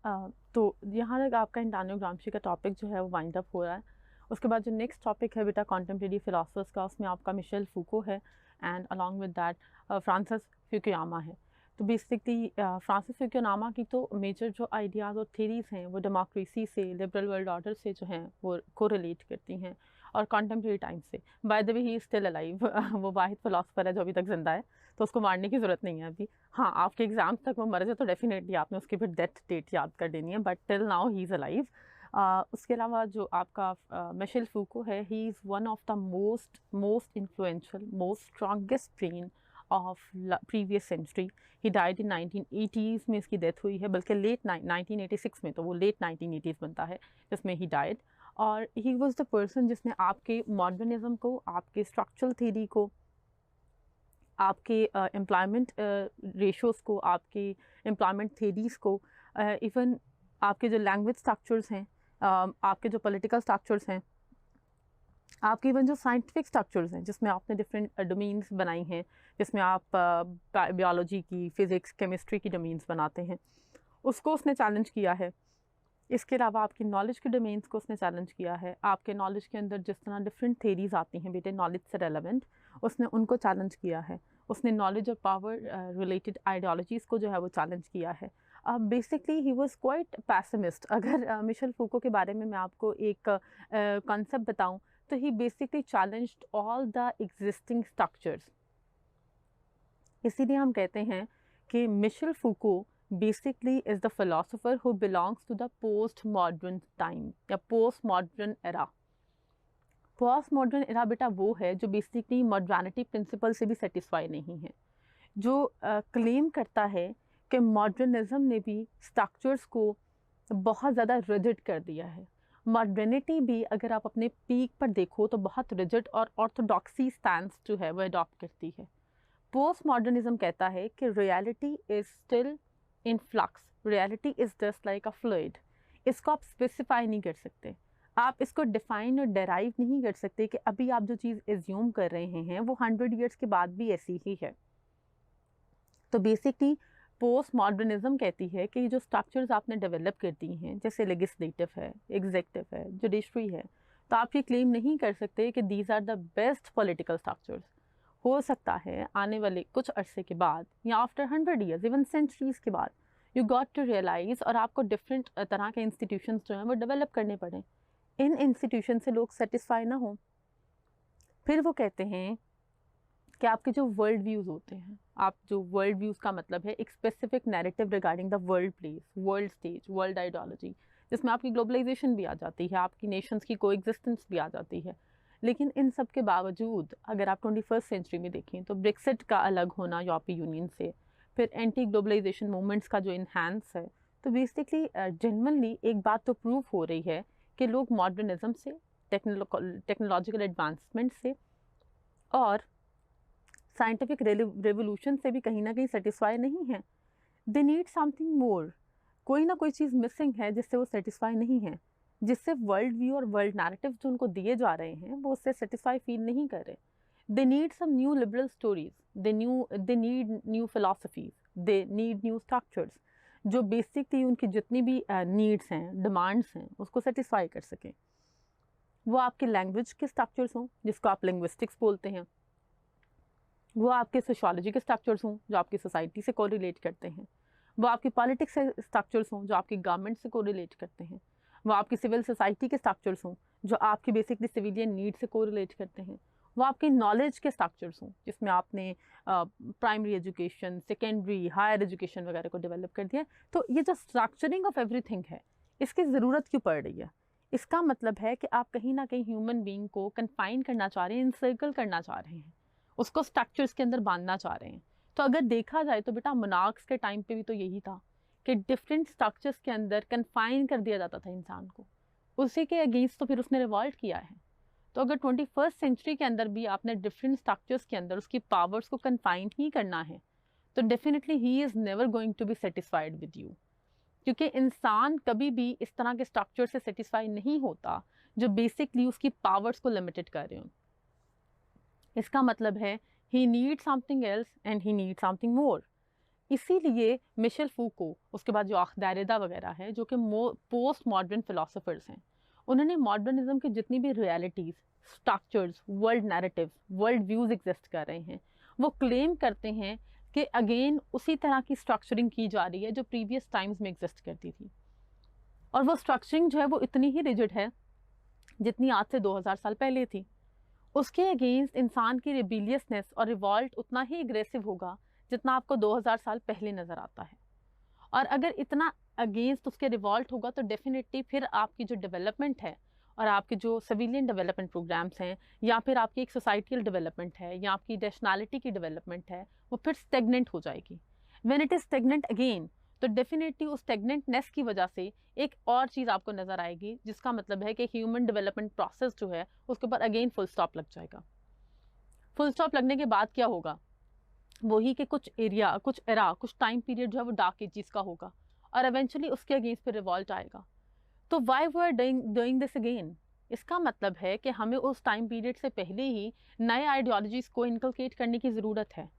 तो यहाँ तक आपका इंटानियो ग्रामशी का टॉपिक जो है वो वाइंड अप हो रहा है। उसके बाद जो नेक्स्ट टॉपिक है बेटा कॉन्टेम्परेरी फिलासफर्स का, उसमें आपका मिशेल फूको है and along with that Francis Fukuyama है। तो बेसिकली फ्रांसिस फ्यूकुयामा की तो मेजर जो आइडियाज़ और थेरीज़ हैं वो डेमोक्रेसी से, लिबरल वर्ल्ड ऑर्डर से जो हैं वो कोरिलेट करती हैं और कॉन्टेम्परेरी टाइम से। Bye the way he is still alive वो वाहिद फिलासफर है जो अभी तक जिंदा है, तो उसको मारने की ज़रूरत नहीं है अभी। हाँ, आपके एग्जाम तक वो मर जाए तो डेफिनेटली आपने उसकी फिर डेथ डेट याद कर देनी है, but till now he is alive. उसके अलावा जो आपका मिशेल फूको है, he is one of the most influential, most strongest brain of previous century. He died in 1980s में इसकी डेथ हुई है, बल्कि लेट 1986 में, तो वो लेट 1980s बनता है जिसमें ही डाइड। और ही वॉज द पर्सन जिसने आपके मॉडर्निज्म को, आपके स्ट्रक्चरल थ्योरी को, आपके एम्प्लॉयमेंट रेशोज़ को, आपके एम्प्लॉयमेंट थेरीज़ को, इवन आपके जो लैंग्वेज स्ट्रक्चर्स हैं, आपके जो पॉलिटिकल स्ट्रक्चर्स हैं, आपके इवन जो साइंटिफिक स्ट्रक्चर्स हैं जिसमें आपने डिफरेंट डोमेन्स बनाई हैं, जिसमें आप बायोलॉजी की, फिज़िक्स, केमिस्ट्री की डोमेन्स बनाते हैं, उसको उसने चैलेंज किया है। इसके अलावा आपकी नॉलेज के डोमेन्स को उसने चैलेंज किया है। आपके नॉलेज के अंदर जिस तरह डिफरेंट थेरीज़ आती हैं बेटे नॉलेज से रेलेवेंट, उसने उनको चैलेंज किया है। उसने नॉलेज और पावर रिलेटेड आइडियोलॉजीज़ को जो है वो चैलेंज किया है। Basically he was quite pessimist. अगर मिशेल फूको के बारे में मैं आपको एक कॉन्सेप्ट बताऊं, तो he basically challenged all the existing structures. इसीलिए हम कहते हैं कि Michel Foucault basically is the philosopher who belongs to the post-modern time या post-modern era। post-modern era बेटा वो है जो basically modernity principle से भी satisfy नहीं है, जो claim करता है कि modernism ने भी structures को बहुत ज़्यादा rigid कर दिया है। modernity भी अगर आप अपने peak पर देखो तो बहुत rigid और orthodoxy stance जो है वो adopt करती है। post-modernism कहता है कि reality is still in flux, reality is just like a fluid. इसको आप स्पेसिफाई नहीं कर सकते, आप इसको डिफाइन और डेराइव नहीं कर सकते कि अभी आप जो चीज़ एज्यूम कर रहे हैं वो 100 ईयर्स के बाद भी ऐसी ही है। तो बेसिकली पोस्ट मॉडर्निज्म कहती है कि जो स्ट्रक्चर्स आपने डेवलप कर दी हैं, जैसे लेजिस्लेटिव है, एग्जेक्टिव है, जुडिशरी है, तो आप ये क्लेम नहीं कर सकते कि these are the best political structures. हो सकता है आने वाले कुछ अरसे के बाद या आफ्टर 100 ईयर्स, इवन सेंचुरीज के बाद, यू गॉट टू रियलाइज और आपको डिफरेंट तरह के इंस्टीट्यूशंस जो हैं वो डेवलप करने पड़े। इन इंस्टीट्यूशन से लोग सेटिस्फाई ना हो, फिर वो कहते हैं कि आपके जो वर्ल्ड व्यूज़ होते हैं, आप जो वर्ल्ड व्यूज़ का मतलब है एक specific narrative regarding the world place, world stage, world ideology, जिसमें आपकी ग्लोबलाइजेशन भी आ जाती है, आपकी नेशंस की कोएग्जिस्टेंस भी आ जाती है। लेकिन इन सब के बावजूद अगर आप 21st सेंचुरी में देखें तो ब्रेक्सिट का अलग होना यूरोपीय यूनियन से, फिर एंटी ग्लोबलाइजेशन मूवमेंट्स का जो इन्हांस है, तो बेसिकली जेन्युइनली एक बात तो प्रूव हो रही है कि लोग मॉडर्निज्म से, टेक्नोलॉजिकल एडवांसमेंट से और साइंटिफिक रेवोल्यूशन से भी कहीं ना कहीं सेटिस्फाई नहीं है। They need something more. कोई ना कोई चीज़ मिसिंग है जिससे वो सेटिस्फाई नहीं है, जिससे वर्ल्ड व्यू और वर्ल्ड नैरेटिव जो उनको दिए जा रहे हैं वो उससे सेटिस्फाई फील नहीं कर रहे। They need some new liberal stories, they need new philosophies, they need new structures जो बेसिकली उनकी जितनी भी नीड्स हैं, डिमांड्स हैं, उसको सेटिस्फाई कर सकें। वो आपके लैंग्वेज के स्ट्रक्चर्स हों जिसको आप लिंग्विस्टिक्स बोलते हैं, वो आपके सोशोलॉजी के स्ट्रक्चर्स हों जो आपकी सोसाइटी से कोरिलेट करते हैं, वो आपकी पॉलिटिक्स से स्ट्रक्चर्स हों जो आपकी गवर्नमेंट से कोरिलेट करते हैं, वो आपकी सिविल सोसाइटी के स्ट्रक्चर्स हों जो आपकी बेसिकली सिविलियन नीड से कोरिलेट करते हैं, वो आपके नॉलेज के स्ट्रक्चर्स हों जिसमें आपने primary education, secondary, higher education वगैरह को डेवलप कर दिया। तो ये जो स्ट्रक्चरिंग ऑफ एवरीथिंग है, इसकी ज़रूरत क्यों पड़ रही है? इसका मतलब है कि आप कहीं ना कहीं ह्यूमन बीइंग को कन्फाइन करना चाह रहे हैं, इनसर्कल करना चाह रहे हैं, उसको स्ट्रक्चर्स के अंदर बांधना चाह रहे हैं। तो अगर देखा जाए तो बेटा मोनार्क्स के टाइम पे भी तो यही था कि डिफरेंट स्ट्रक्चर्स के अंदर कन्फाइन कर दिया जाता था इंसान को, उसी के अगेंस्ट तो फिर उसने रिवॉल्ट किया है। तो अगर 21st सेंचुरी के अंदर भी आपने डिफरेंट स्ट्रक्चर्स के अंदर उसकी पावर्स को कन्फाइन ही करना है, तो definitely he is never going to be satisfied with you, क्योंकि इंसान कभी भी इस तरह के स्ट्रक्चर से सेटिस्फाई नहीं होता जो बेसिकली उसकी पावर्स को लिमिटेड कर रहे हो। इसका मतलब है he needs something else and he needs something more। इसीलिए मिशेल फूको, उसके बाद जो देरिडा वगैरह है, जो कि पोस्ट मॉडर्न फिलोसोफर्स हैं, उन्होंने मॉडर्निज्म की जितनी भी realities, structures, world narratives, world views exist कर रहे हैं, वो क्लेम करते हैं कि अगेन उसी तरह की स्ट्रक्चरिंग की जा रही है जो प्रीवियस टाइम्स में एग्जिस्ट करती थी। और वो स्ट्रक्चरिंग जो है वो इतनी ही रिजिड है जितनी आज से 2000 साल पहले थी। उसके अगेंस्ट इंसान की रिबेलियसनेस और रिवॉल्ट उतना ही एग्रेसिव होगा जितना आपको 2000 साल पहले नज़र आता है। और अगर इतना अगेंस्ट उसके रिवॉल्ट होगा तो डेफिनेटली फिर आपकी जो डेवलपमेंट है और आपके जो सिविलियन डेवलपमेंट प्रोग्राम्स हैं, या फिर आपकी एक सोसाइटल डेवलपमेंट है, या आपकी नेशनैलिटी की डेवलपमेंट है, वो फिर स्टेगनेंट हो जाएगी। When it is stagnant again, तो डेफिनेटली उस स्टेगनेंटनेस की वजह से एक और चीज़ आपको नज़र आएगी, जिसका मतलब है कि ह्यूमन डेवलपमेंट प्रोसेस जो है उसके ऊपर अगेन फुल स्टॉप लग जाएगा। फुल स्टॉप लगने के बाद क्या होगा, वही कि कुछ एरिया, कुछ एरा, कुछ टाइम पीरियड जो है वो डार्क एजिस का होगा और एवेंचुअली उसके अगेंस्ट फिर रिवॉल्ट आएगा। तो why we are doing this again, इसका मतलब है कि हमें उस टाइम पीरियड से पहले ही नए आइडियोलॉजीज को इनकलकेट करने की ज़रूरत है,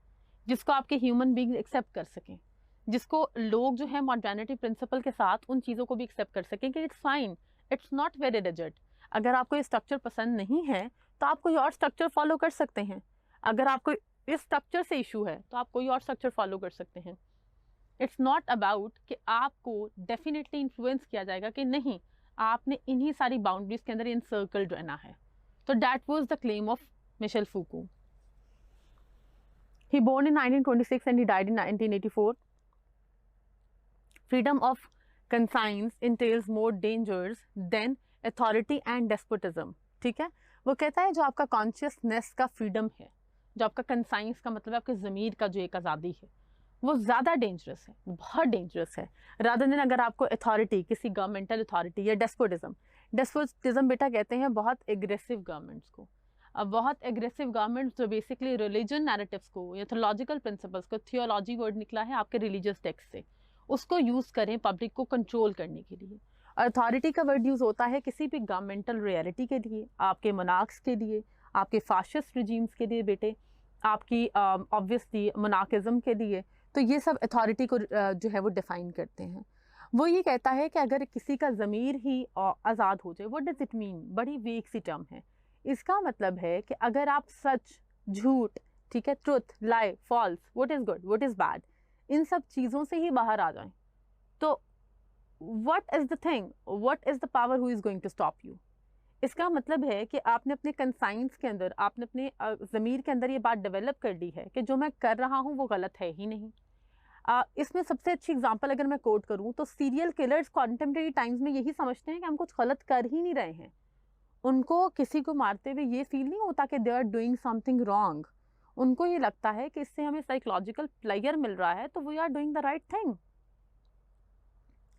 जिसको आपके ह्यूमन बीइंग एक्सेप्ट कर सकें, जिसको लोग जो है मॉडर्निटी प्रिंसिपल के साथ उन चीज़ों को भी एक्सेप्ट कर सकें कि it's fine, it's not very rigid. अगर आपको ये स्ट्रक्चर पसंद नहीं है तो आप कोई और स्ट्रक्चर फॉलो कर सकते हैं। अगर आपको इस स्ट्रक्चर से इशू है तो आप कोई और स्ट्रक्चर फॉलो कर सकते हैं। इट्स नॉट अबाउट कि आपको डेफिनेटली इन्फ्लुएंस किया जाएगा कि नहीं, आपने इन्हीं सारी बाउंड्रीज के अंदर इनसर्कल्ड रहना है। तो that was the claim of Michel Foucault. He born in 1926 and he died in 1984. Freedom of conscience entails more dangers than authority and despotism. ठीक है, वो कहता है जो आपका कॉन्शियसनेस का फ्रीडम है, जो आपका कंसाइंस का मतलब है आपके ज़मीर का जो एक आज़ादी है, वो ज़्यादा डेंजरस है, बहुत डेंजरस है, रादर देन अगर आपको अथॉरिटी, किसी गवर्नमेंटल अथॉरिटी या डेस्पोटिज्म बेटा कहते हैं बहुत एग्रेसिव गवर्नमेंट्स को। अब बहुत एग्रेसिव गवर्नमेंट्स जो बेसिकली रिलीजन नैरेटिव्स को या थियोलॉजिकल प्रिंसिपल्स को, थियोलॉजी वर्ड निकला है आपके रिलीजियस टेक्स्ट से, उसको यूज़ करें पब्लिक को कंट्रोल करने के लिए। अथॉरिटी का वर्ड यूज़ होता है किसी भी गवर्नमेंटल रियलिटी के लिए, आपके मोनार्क्स के लिए, आपके फाशिस्ट रिजीम्स के लिए बेटे, आपकी ऑब्वियसली मोनार्किज्म के लिए। तो ये सब अथॉरिटी को जो है वो डिफ़ाइन करते हैं। वो ये कहता है कि अगर किसी का ज़मीर ही आज़ाद हो जाए, व्हाट डज इट मीन, बड़ी वीक सी टर्म है। इसका मतलब है कि अगर आप सच, झूठ, ठीक है, truth, lie, false, what is good, what is bad, इन सब चीज़ों से ही बाहर आ जाएं, तो what is the thing, what is the power who is going to stop you. इसका मतलब है कि आपने अपने कंसाइंस के अंदर, आपने अपने ज़मीर के अंदर ये बात डेवलप कर ली है कि जो मैं कर रहा हूँ वो गलत है ही नहीं। इसमें सबसे अच्छी एग्जांपल अगर मैं कोट करूँ तो सीरियल किलर्स कॉन्टेम्प्रेरी टाइम्स में यही समझते हैं कि हम कुछ गलत कर ही नहीं रहे हैं। उनको किसी को मारते हुए ये फील नहीं होता कि they are doing something wrong. उनको ये लगता है कि इससे हमें साइकोलॉजिकल प्लेजर मिल रहा है, तो we are doing the right thing.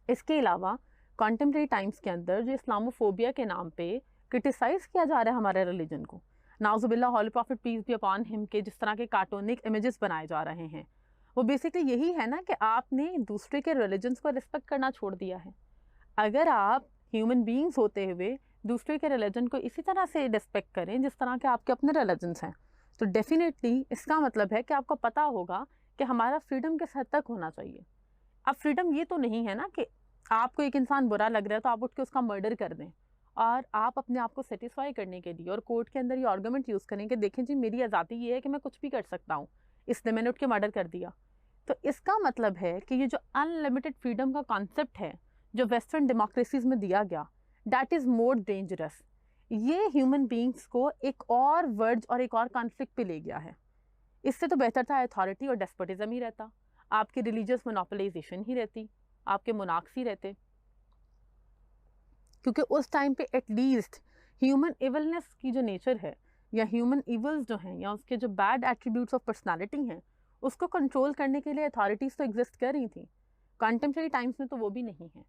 इसके अलावा कॉन्टेम्प्रेरी टाइम्स के अंदर जो इस्लामोफोबिया के नाम पे क्रिटिसाइज किया जा रहा है हमारे रिलीजन को, नाउजुबिल्लाह, holy prophet peace be upon him के जिस तरह के कार्टूनिक इमेजेस बनाए जा रहे हैं, वो बेसिकली यही है ना कि आपने दूसरे के रिलीजन्स को रिस्पेक्ट करना छोड़ दिया है। अगर आप ह्यूमन बीइंग्स होते हुए दूसरे के रिलीजन को इसी तरह से रिस्पेक्ट करें जिस तरह के आपके अपने रिलीजन्स हैं, तो डेफिनेटली इसका मतलब है कि आपको पता होगा कि हमारा फ्रीडम किस हद तक होना चाहिए। अब फ्रीडम ये तो नहीं है ना कि आपको एक इंसान बुरा लग रहा है तो आप उठ के उसका मर्डर कर दें और आप अपने आप को सेटिस्फाई करने के लिए और कोर्ट के अंदर ये आर्गूमेंट यूज़ करें कि देखें जी मेरी आज़ादी ये है कि मैं कुछ भी कर सकता हूँ, इसलिए मैंने उठ के मर्डर कर दिया। तो इसका मतलब है कि ये जो अनलिमिटेड फ्रीडम का कॉन्सेप्ट है जो वेस्टर्न डेमोक्रेसीज में दिया गया, दैट इज़ मोर डेंजरस। ये ह्यूमन बींग्स को एक और वर्ज और एक और कॉन्फ्लिक्ट पे ले गया है। इससे तो बेहतर था अथॉरिटी और डेस्पोटिज्म ही रहता, आपकी रिलीजियस मोनोपोलाइजेशन ही रहती, आपके मोनार्क्स ही रहते, क्योंकि उस टाइम पे एटलीस्ट ह्यूमन इवलनेस की जो नेचर है या ह्यूमन इवल्स जो हैं या उसके जो बैड एट्रीब्यूट्स ऑफ पर्सनालिटी हैं उसको कंट्रोल करने के लिए अथॉरिटीज़ तो एग्जिस्ट कर रही थी। कॉन्टेम्प्रेरी टाइम्स में तो वो भी नहीं है।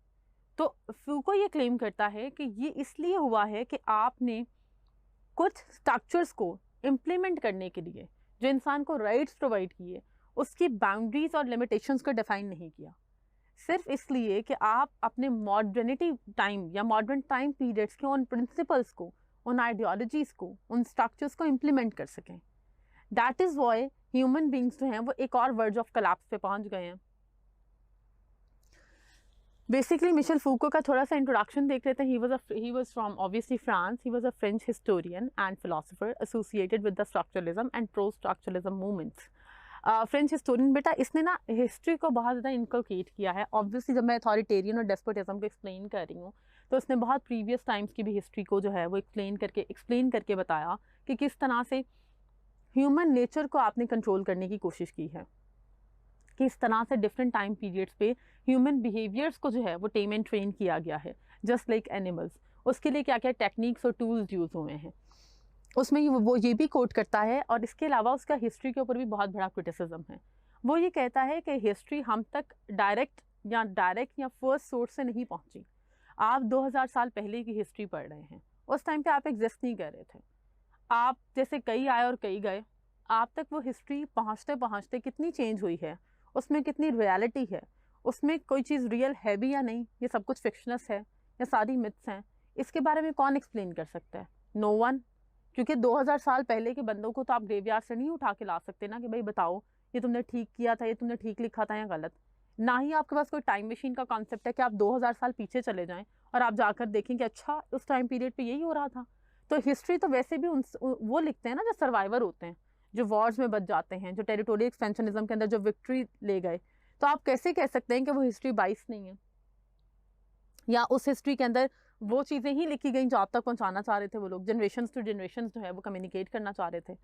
तो फूको ये क्लेम करता है कि ये इसलिए हुआ है कि आपने कुछ स्ट्रक्चर्स को इम्प्लीमेंट करने के लिए जो इंसान को राइट्स प्रोवाइड किए उसकी बाउंड्रीज और लिमिटेशंस को डिफाइन नहीं किया, सिर्फ इसलिए कि आप अपने मॉडर्निटी टाइम या मॉडर्न टाइम पीरियड्स के उन प्रिंसिपल्स को, उन आइडियोलॉजीज़ को, उन स्ट्रक्चर्स को इम्प्लीमेंट कर सकें। That is why human beings जो हैं वो एक और वर्ज ऑफ कलैप्स पे पहुंच गए हैं। बेसिकली मिशेल फूको का थोड़ा सा इंट्रोडक्शन देख लेते हैं। He was from obviously France. He was a French historian and philosopher associated with the structuralism and pro structuralism movements. French historian बेटा, इसने ना हिस्ट्री को बहुत ज़्यादा इनकलकेट किया है। ऑब्वियसली जब मैं अथॉरिटेरियन और डेस्पोटिज्म को एक्सप्लेन कर रही हूँ तो उसने बहुत प्रीवियस टाइम्स की भी हिस्ट्री को जो है वो एक्सप्लेन करके बताया कि किस तरह से ह्यूमन नेचर को आपने कंट्रोल करने की कोशिश की है, किस तरह से डिफरेंट टाइम पीरियड्स पे ह्यूमन बिहेवियर्स को जो है वो टेम एंड ट्रेन किया गया है जस्ट लाइक एनिमल्स। उसके लिए क्या क्या टेक्निक्स और टूल्स यूज़ हुए हैं उसमें वो ये भी कोट करता है। और इसके अलावा उसका हिस्ट्री के ऊपर भी बहुत बड़ा क्रिटिसिज्म है। वो ये कहता है कि हिस्ट्री हम तक डायरेक्ट या फर्स्ट सोर्स से नहीं पहुंची। आप 2000 साल पहले की हिस्ट्री पढ़ रहे हैं, उस टाइम पे आप एग्जिस्ट नहीं कर रहे थे। आप जैसे कई आए और कई गए, आप तक वो हिस्ट्री पहुंचते पहुंचते कितनी चेंज हुई है, उसमें कितनी रियलिटी है, उसमें कोई चीज़ रियल है भी या नहीं, ये सब कुछ फिक्शनस है या सारी मिथ्स हैं, इसके बारे में कौन एक्सप्लेन कर सकता है? No one. क्योंकि 2000 साल पहले के बंदों को तो आप ग्रेवयार्ड से नहीं उठा के ला सकते ना कि भाई बताओ ये तुमने ठीक किया था, ये तुमने ठीक लिखा था या गलत। ना ही आपके पास कोई टाइम मशीन का कॉन्सेप्ट है कि आप 2000 साल पीछे चले जाएं और आप जाकर देखें कि अच्छा उस टाइम पीरियड पे यही हो रहा था। तो हिस्ट्री तो वैसे भी वो लिखते हैं ना जो सर्वाइवर होते हैं, जो वॉर्स में बच जाते हैं, जो टेरिटोरियल एक्सपेंशनिज्म के अंदर जो विक्ट्री ले गए। तो आप कैसे कह सकते हैं कि वो हिस्ट्री बाइस नहीं है, या उस हिस्ट्री के अंदर वो चीज़ें ही लिखी गई जो आप तक पहुंचाना चाह रहे थे वो लोग, जनरेशन टू जनरेशन जो है वो कम्युनिकेट करना चाह रहे थे।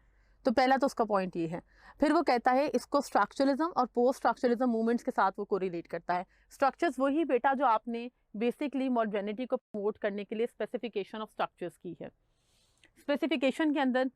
तो पहला तो उसका पॉइंट ये है। फिर वो कहता है इसको स्ट्रक्चरलिज्म और पोस्ट स्ट्रक्चरलिज्म मूवमेंट्स के साथ वो कोरिलेट करता है। स्ट्रक्चर्स वही बेटा जो आपने बेसिकली मॉडर्निटी को प्रमोट करने के लिए स्पेसिफिकेशन ऑफ स्ट्रक्चर्स की है। स्पेसिफिकेशन के अंदर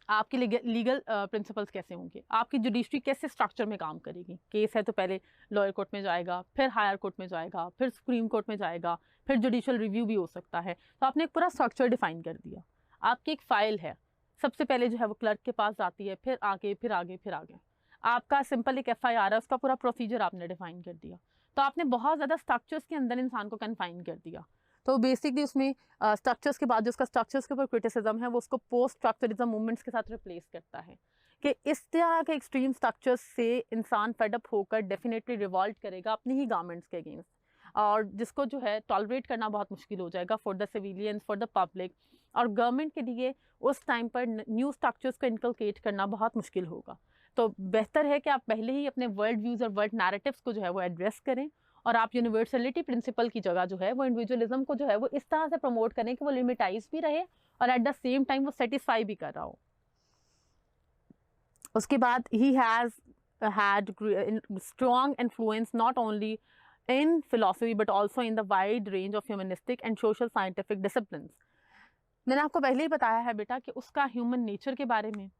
आपके लीगल प्रिंसिपल्स कैसे होंगे, आपकी जुडिशरी कैसे स्ट्रक्चर में काम करेगी। केस है तो पहले लॉयर कोर्ट में जाएगा, फिर हायर कोर्ट में जाएगा, फिर सुप्रीम कोर्ट में जाएगा, फिर जुडिशियल रिव्यू भी हो सकता है। तो आपने एक पूरा स्ट्रक्चर डिफाइन कर दिया। आपकी एक फाइल है, सबसे पहले जो है वो क्लर्क के पास जाती है, फिर आगे फिर आगे फिर आगे। आपका सिंपल एक FIR है, उसका पूरा प्रोसीजर आपने डिफाइन कर दिया। तो आपने बहुत ज़्यादा स्ट्रक्चर्स के अंदर इंसान को कन्फाइन कर दिया। तो बेसिकली उसमें स्ट्रक्चर्स के बाद जो उसका स्ट्रक्चर्स के ऊपर क्रिटिसिज्म है वो उसको पोस्ट स्ट्रक्चरिज्म मूवमेंट्स के साथ रिप्लेस करता है कि इस तरह के एक्सट्रीम स्ट्रक्चर्स से इंसान फेडअप होकर डेफिनेटली रिवॉल्ट करेगा अपनी ही गवर्नमेंट्स के अगेंस्ट, और जिसको जो है टॉलरेट करना बहुत मुश्किल हो जाएगा for the civilians, for the public. और गवर्नमेंट के लिए उस टाइम पर न्यू स्ट्रक्चर्स को इनकलकेट करना बहुत मुश्किल होगा। तो बेहतर है कि आप पहले ही अपने वर्ल्ड व्यूज़ और वर्ल्ड नैरेटिव्स को जो है वो एड्रेस करें, और आप यूनिवर्सलिटी प्रिंसिपल की जगह जो है वो इंडिविजुअलिज्म को जो है वो इस तरह से प्रमोट करें कि वो लिमिटाइज भी रहे और एट द सेम टाइम वो सेटिस्फाई भी कर रहा हो। उसके बाद he has had strong influence not only in philosophy but also in the wide range of humanistic and social scientific disciplines. मैंने आपको पहले ही बताया है बेटा कि उसका ह्यूमन नेचर के बारे में,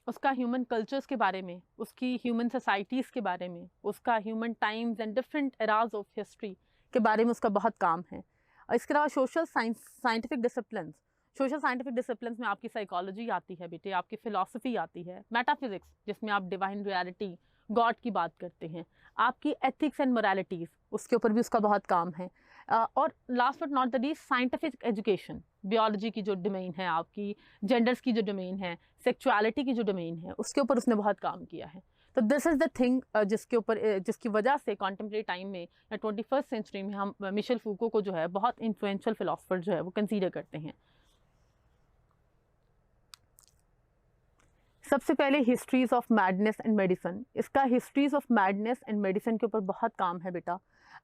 उसका ह्यूमन कल्चर्स के बारे में, उसकी ह्यूमन सोसाइटीज़ के बारे में, उसका human times and different eras of history के बारे में उसका बहुत काम है। और इसके अलावा साइंटिफिक डिसिप्लिन्स में आपकी साइकोलॉजी आती है बेटे, आपकी फ़िलासफ़ी आती है, मेटाफिज़िक्स जिसमें आप डिवाइन रियलिटी गॉड की बात करते हैं, आपकी एथिक्स एंड मोरालिटीज़ उसके ऊपर भी उसका बहुत काम है। और last but not the least scientific education, biology की जो डोमेन है, आपकी जेंडर्स की जो डोमेन है, सेक्सुअलिटी की जो डोमेन है, उसके ऊपर उसने बहुत काम किया है। तो दिस इज़ द थिंग जिसकी वजह से कॉन्टेम्प्रेरी टाइम में या 21st सेंचुरी में हम मिशेल फूको को जो है बहुत इन्फ्लुएंशियल फिलोसफर जो है वो कंसीडर करते हैं। सबसे पहले histories of madness and medicine. इसका histories of madness and medicine के ऊपर बहुत काम है बेटा।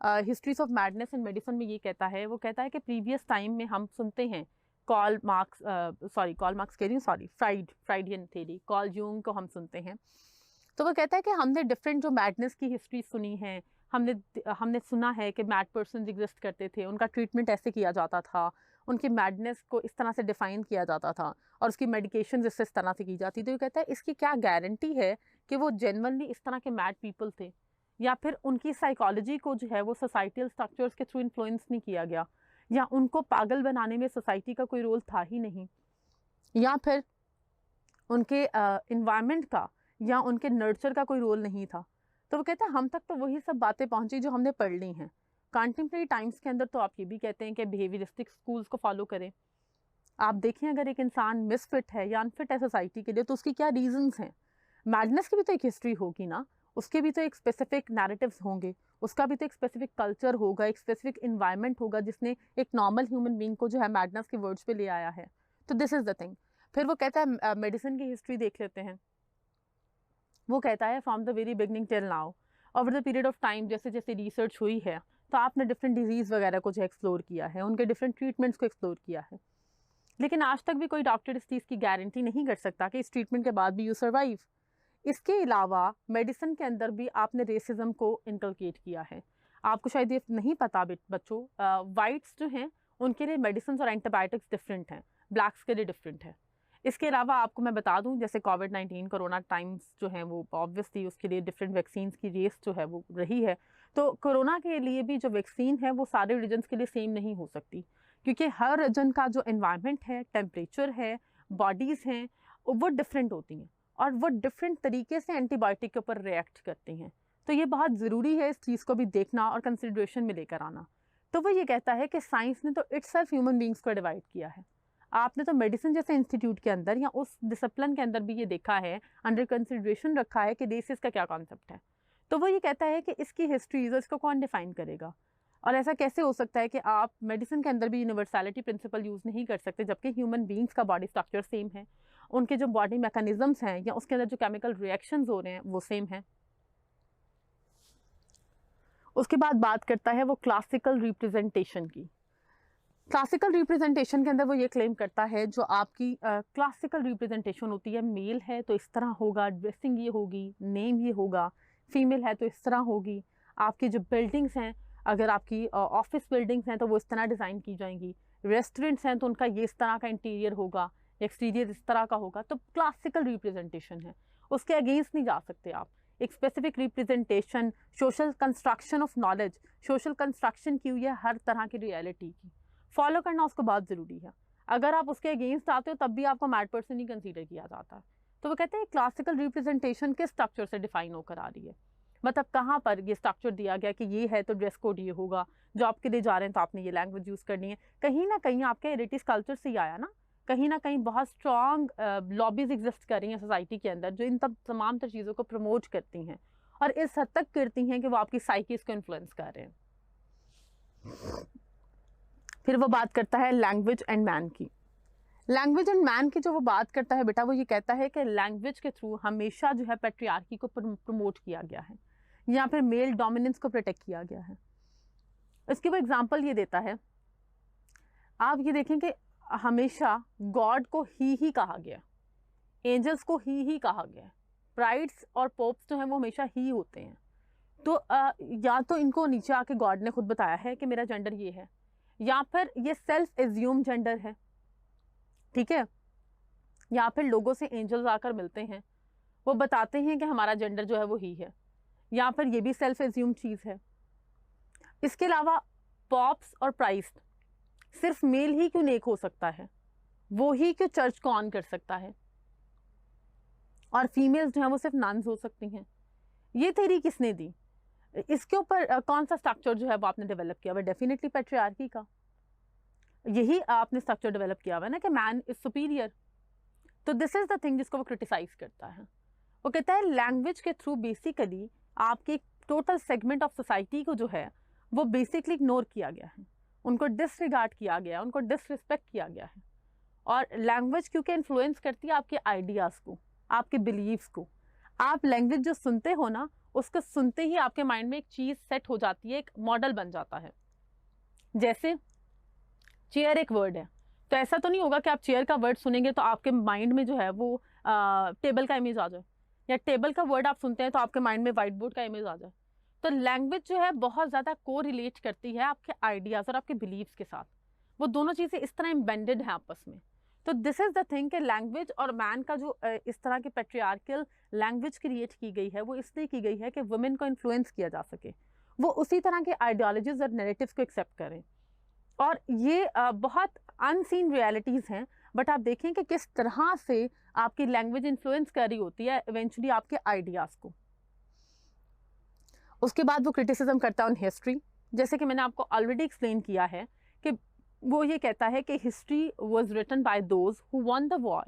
Histories of madness and medicine में ये कहता है कि प्रीवियस टाइम में हम सुनते हैं फ्राइडियन थेरी, कॉल यूंग को हम सुनते हैं। तो वो कहता है कि हमने डिफरेंट जो मैडनेस की हिस्ट्री सुनी है, हमने सुना है कि मैड पर्सन एग्जिस्ट करते थे, उनका ट्रीटमेंट ऐसे किया जाता था, उनकी मैडनेस को इस तरह से डिफ़ाइन किया जाता था और उसकी मेडिकेशन इससे इस तरह से की जाती। तो ये कहता है इसकी क्या गारंटी है कि वो जेन्युइनली इस तरह के मैड पीपल थे, या फिर उनकी साइकोलॉजी को जो है वो सोसाइटल स्ट्रक्चर्स के थ्रू इन्फ्लुएंस नहीं किया गया, या उनको पागल बनाने में सोसाइटी का कोई रोल था ही नहीं, या फिर उनके इन्वायरमेंट का या उनके नर्चर का कोई रोल नहीं था। तो वो कहते हैं हम तक तो वही सब बातें पहुंची जो हमने पढ़ ली हैं। कंटेम्प्रेरी टाइम्स के अंदर तो आप ये भी कहते हैं कि बिहेवियरिस्टिक स्कूल्स को फॉलो करें। आप देखें अगर एक इंसान मिसफिट है या अनफिट है सोसाइटी के लिए तो उसकी क्या रीजंस हैं। मैडनेस की भी तो एक हिस्ट्री होगी ना, उसके भी तो एक स्पेसिफिक नैरेटिव्स होंगे, उसका भी तो एक स्पेसिफिक कल्चर होगा, एक स्पेसिफिक इन्वायरमेंट होगा जिसने एक नॉर्मल ह्यूमन बीइंग को जो है मैडनेस के वर्ड्स पे ले आया है। तो दिस इज द थिंग। फिर वो कहता है मेडिसिन की हिस्ट्री देख लेते हैं। वो कहता है from the very beginning till now, over the period of time जैसे जैसे रिसर्च हुई है तो आपने डिफरेंट डिजीज़ वगैरह को जो एक्सप्लोर किया है, उनके डिफरेंट ट्रीटमेंट्स को एक्सप्लोर किया है, लेकिन आज तक भी कोई डॉक्टर इस चीज़ की गारंटी नहीं कर सकता कि इस ट्रीटमेंट के बाद भी यू सर्वाइव। इसके अलावा मेडिसिन के अंदर भी आपने रेसिज्म को इनकलकेट किया है। आपको शायद ये नहीं पता बच्चों, वाइट्स जो हैं उनके लिए मेडिसिन और एंटीबायोटिक्स डिफरेंट हैं, ब्लैक्स के लिए डिफरेंट है। इसके अलावा आपको मैं बता दूं, जैसे कोविड-19 कोरोना टाइम्स जो हैं वो ऑब्वियसली उसके लिए डिफरेंट वैक्सीन्स की रेस जो है वो रही है। तो कोरोना के लिए भी जो वैक्सीन है वो सारे रीजन्स के लिए सेम नहीं हो सकती, क्योंकि हर रीजन का जो एनवायरनमेंट है, टेम्परेचर है, बॉडीज़ हैं, वो डिफरेंट होती हैं और वो डिफरेंट तरीके से एंटीबायोटिक के ऊपर रिएक्ट करती हैं। तो ये बहुत ज़रूरी है इस चीज़ को भी देखना और कंसिडरेशन में लेकर आना। तो वो ये कहता है कि साइंस ने तो इटसेल्फ ह्यूमन बींग्स को डिवाइड किया है। आपने तो मेडिसिन जैसे इंस्टीट्यूट के अंदर या उस डिसिप्लिन के अंदर भी ये देखा है, अंडर कंसिडरेशन रखा है कि रेसिस का क्या कॉन्सेप्ट है। तो वो ये कहता है कि इसकी हिस्ट्रीज और इसको कौन डिफाइन करेगा, और ऐसा कैसे हो सकता है कि आप मेडिसिन के अंदर भी यूनिवर्सैलिटी प्रिंसिपल यूज़ नहीं कर सकते जबकि ह्यूमन बींग्स का बॉडी स्ट्रक्चर सेम है, उनके जो बॉडी मैकेनिज्म्स हैं या उसके अंदर जो केमिकल रिएक्शंस हो रहे हैं वो सेम हैं। उसके बाद बात करता है वो क्लासिकल रिप्रेजेंटेशन की। क्लासिकल रिप्रेजेंटेशन के अंदर वो ये क्लेम करता है जो आपकी क्लासिकल रिप्रेजेंटेशन होती है, मेल है तो इस तरह होगा, ड्रेसिंग ये होगी, नेम ये होगा, फीमेल है तो इस तरह होगी, आपकी जो बिल्डिंग्स हैं अगर आपकी ऑफिस बिल्डिंग्स हैं तो वो इस तरह डिज़ाइन की जाएंगी, रेस्टोरेंट्स हैं तो उनका ये इस तरह का इंटीरियर होगा, एक्सटीरियर इस तरह का होगा। तो क्लासिकल रिप्रेजेंटेशन है, उसके अगेंस्ट नहीं जा सकते आप। एक specific representation, social construction of knowledge, social construction की हुई है हर तरह की रियलिटी की, फॉलो करना उसको बहुत ज़रूरी है। अगर आप उसके अगेंस्ट आते हो तब भी आपको मैड पर्सन ही कंसीडर किया जाता है। तो वो कहते हैं क्लासिकल रिप्रेजेंटेशन किस स्ट्रक्चर से डिफाइन होकर आ रही है, मतलब कहाँ पर ये स्ट्रक्चर दिया गया कि ये है तो ड्रेस कोड ये होगा, जॉब के लिए जा रहे हैं तो आपने ये लैंग्वेज यूज़ करनी है। कहीं ना कहीं आपके हेरिटेज कल्चर से ही आया ना, कहीं ना कहीं बहुत स्ट्रॉन्ग लॉबीज एग्जिस्ट कर रही हैं सोसाइटी के अंदर जो इन तमाम तर चीज़ों को प्रमोट करती हैं और इस हद तक करती हैं कि वो आपकी साइकिस को इन्फ्लुएंस कर रहे हैं। फिर वो बात करता है लैंग्वेज एंड मैन की। लैंग्वेज एंड मैन की जो वो बात करता है बेटा, वो ये कहता है कि लैंग्वेज के थ्रू हमेशा जो है पैट्रियार्की को प्रमोट किया गया है या फिर मेल डोमिनेंस को प्रोटेक्ट किया गया है। इसकी वो एग्जांपल ये देता है, आप ये देखें कि हमेशा गॉड को ही कहा गया, एंजल्स को ही कहा गया, प्राइड्स और पोप्स जो हैं वो हमेशा ही होते हैं। तो या तो इनको नीचे आके गॉड ने खुद बताया है कि मेरा जेंडर ये है, या फिर ये सेल्फ एज्यूम जेंडर है, ठीक है, या फिर लोगों से एंजल्स आकर मिलते हैं, वो बताते हैं कि हमारा जेंडर जो है वो ही है, या फिर ये भी सेल्फ एज्यूम चीज़ है। इसके अलावा पॉप्स और प्राइस्ट सिर्फ मेल ही क्यों नेक हो सकता है, वो ही क्यों चर्च को ऑन कर सकता है, और फीमेल्स जो है वो सिर्फ नन्स हो सकती हैं। ये थ्योरी किसने दी, इसके ऊपर कौन सा स्ट्रक्चर जो है वो आपने डेवलप किया हुआ? डेफिनेटली पैट्रियार्की का, यही आपने स्ट्रक्चर डेवलप किया हुआ है ना कि मैन इज सुपीरियर। तो दिस इज द थिंग जिसको वो क्रिटिसाइज करता है। वो कहता है लैंग्वेज के थ्रू बेसिकली आपके टोटल सेगमेंट ऑफ सोसाइटी को जो है वो बेसिकली इग्नोर किया गया है, उनको डिसरिगार्ड किया गया, उनको डिसरिस्पेक्ट किया गया है। और लैंग्वेज क्योंकि इन्फ्लुएंस करती है आपके आइडियाज़ को, आपके बिलीव्स को। आप लैंग्वेज जो सुनते हो ना, उसको सुनते ही आपके माइंड में एक चीज़ सेट हो जाती है, एक मॉडल बन जाता है। जैसे चेयर एक वर्ड है, तो ऐसा तो नहीं होगा कि आप चेयर का वर्ड सुनेंगे तो आपके माइंड में जो है वो टेबल का इमेज आ जाए, या टेबल का वर्ड आप सुनते हैं तो आपके माइंड में व्हाइट बोर्ड का इमेज आ जाए। तो लैंग्वेज जो है बहुत ज़्यादा को रिलेट करती है आपके आइडियाज़ और आपके बिलीव्स के साथ, वो दोनों चीज़ें इस तरह एम्बेडेड हैं आपस में। तो दिस इज़ द थिंग कि लैंग्वेज और मैन का जो इस तरह की पैट्रियार्कल लैंग्वेज क्रिएट की गई है वो इसलिए की गई है कि वुमेन को इन्फ्लुएंस किया जा सके, वो उसी तरह के आइडियोलॉजीज और नैरेटिव्स को एक्सेप्ट करें। और ये बहुत अनसीन रियलिटीज़ हैं, बट आप देखें कि किस तरह से आपकी लैंग्वेज इन्फ्लुएंस कर रही होती है इवेंचुअली आपके आइडियाज़ को। उसके बाद वो क्रिटिसिज्म करता है ऑन हिस्ट्री, जैसे कि मैंने आपको ऑलरेडी एक्सप्लेन किया है कि वो ये कहता है कि history was written by those who won the war,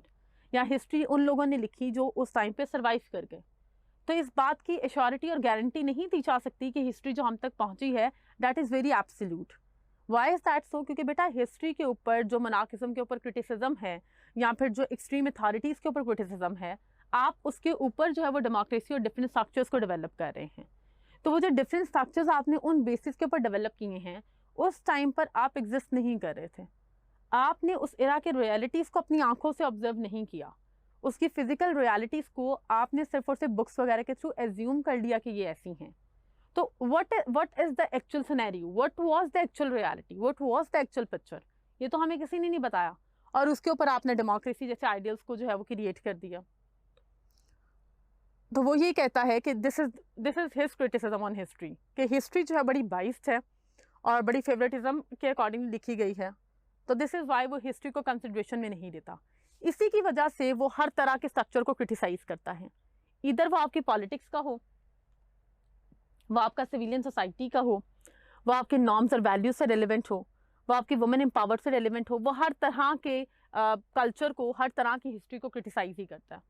या हिस्ट्री उन लोगों ने लिखी जो उस टाइम पे सर्वाइव कर गए। तो इस बात की एश्योरिटी और गारंटी नहीं दी जा सकती कि हिस्ट्री जो हम तक पहुंची है that is very absolute. Why is that so? क्योंकि बेटा हिस्ट्री के ऊपर जो मोनार्किज्म के ऊपर क्रिटिसिज्म है या फिर जो एक्सट्रीम अथॉरिटीज़ के ऊपर क्रिटिसिज्म है, आप उसके ऊपर जो है वो डेमोक्रेसी और डिफरेंट स्ट्रक्चर्स को डेवलप कर रहे हैं। तो वो जो डिफरेंट स्ट्रक्चर्स आपने उन बेसिस के ऊपर डेवलप किए हैं, उस टाइम पर आप एग्जिस्ट नहीं कर रहे थे। आपने उस एरा के रियलिटीज़ को अपनी आंखों से ऑब्जर्व नहीं किया, उसकी फिजिकल रियलिटीज़ को आपने सिर्फ और सिर्फ बुक्स वगैरह के थ्रू एज्यूम कर लिया कि ये ऐसी हैं। तो what is the actual scenario, what was the actual reality, what was the actual picture, ये तो हमें किसी ने नहीं बताया, और उसके ऊपर आपने डेमोक्रेसी जैसे आइडियल्स को जो है वो क्रिएट कर दिया। तो वो ये कहता है कि this is his criticism on history, कि हिस्ट्री जो है बड़ी बाइस्ड है और बड़ी फेवरेटिज्म के अकॉर्डिंग लिखी गई है। तो दिस इज़ वाई वो हिस्ट्री को कंसिडरेशन में नहीं देता। इसी की वजह से वो हर तरह के स्ट्रक्चर को क्रिटिसाइज करता है, इधर वो आपकी पॉलिटिक्स का हो, वो आपका सिविलियन सोसाइटी का हो, वो आपके नॉर्म्स और वैल्यूज से रेलिवेंट हो, वो आपकी वुमेन एम्पावर्ड से रेलिवेंट हो, वो हर तरह के कल्चर को, हर तरह की हिस्ट्री को क्रिटिसाइज ही करता है।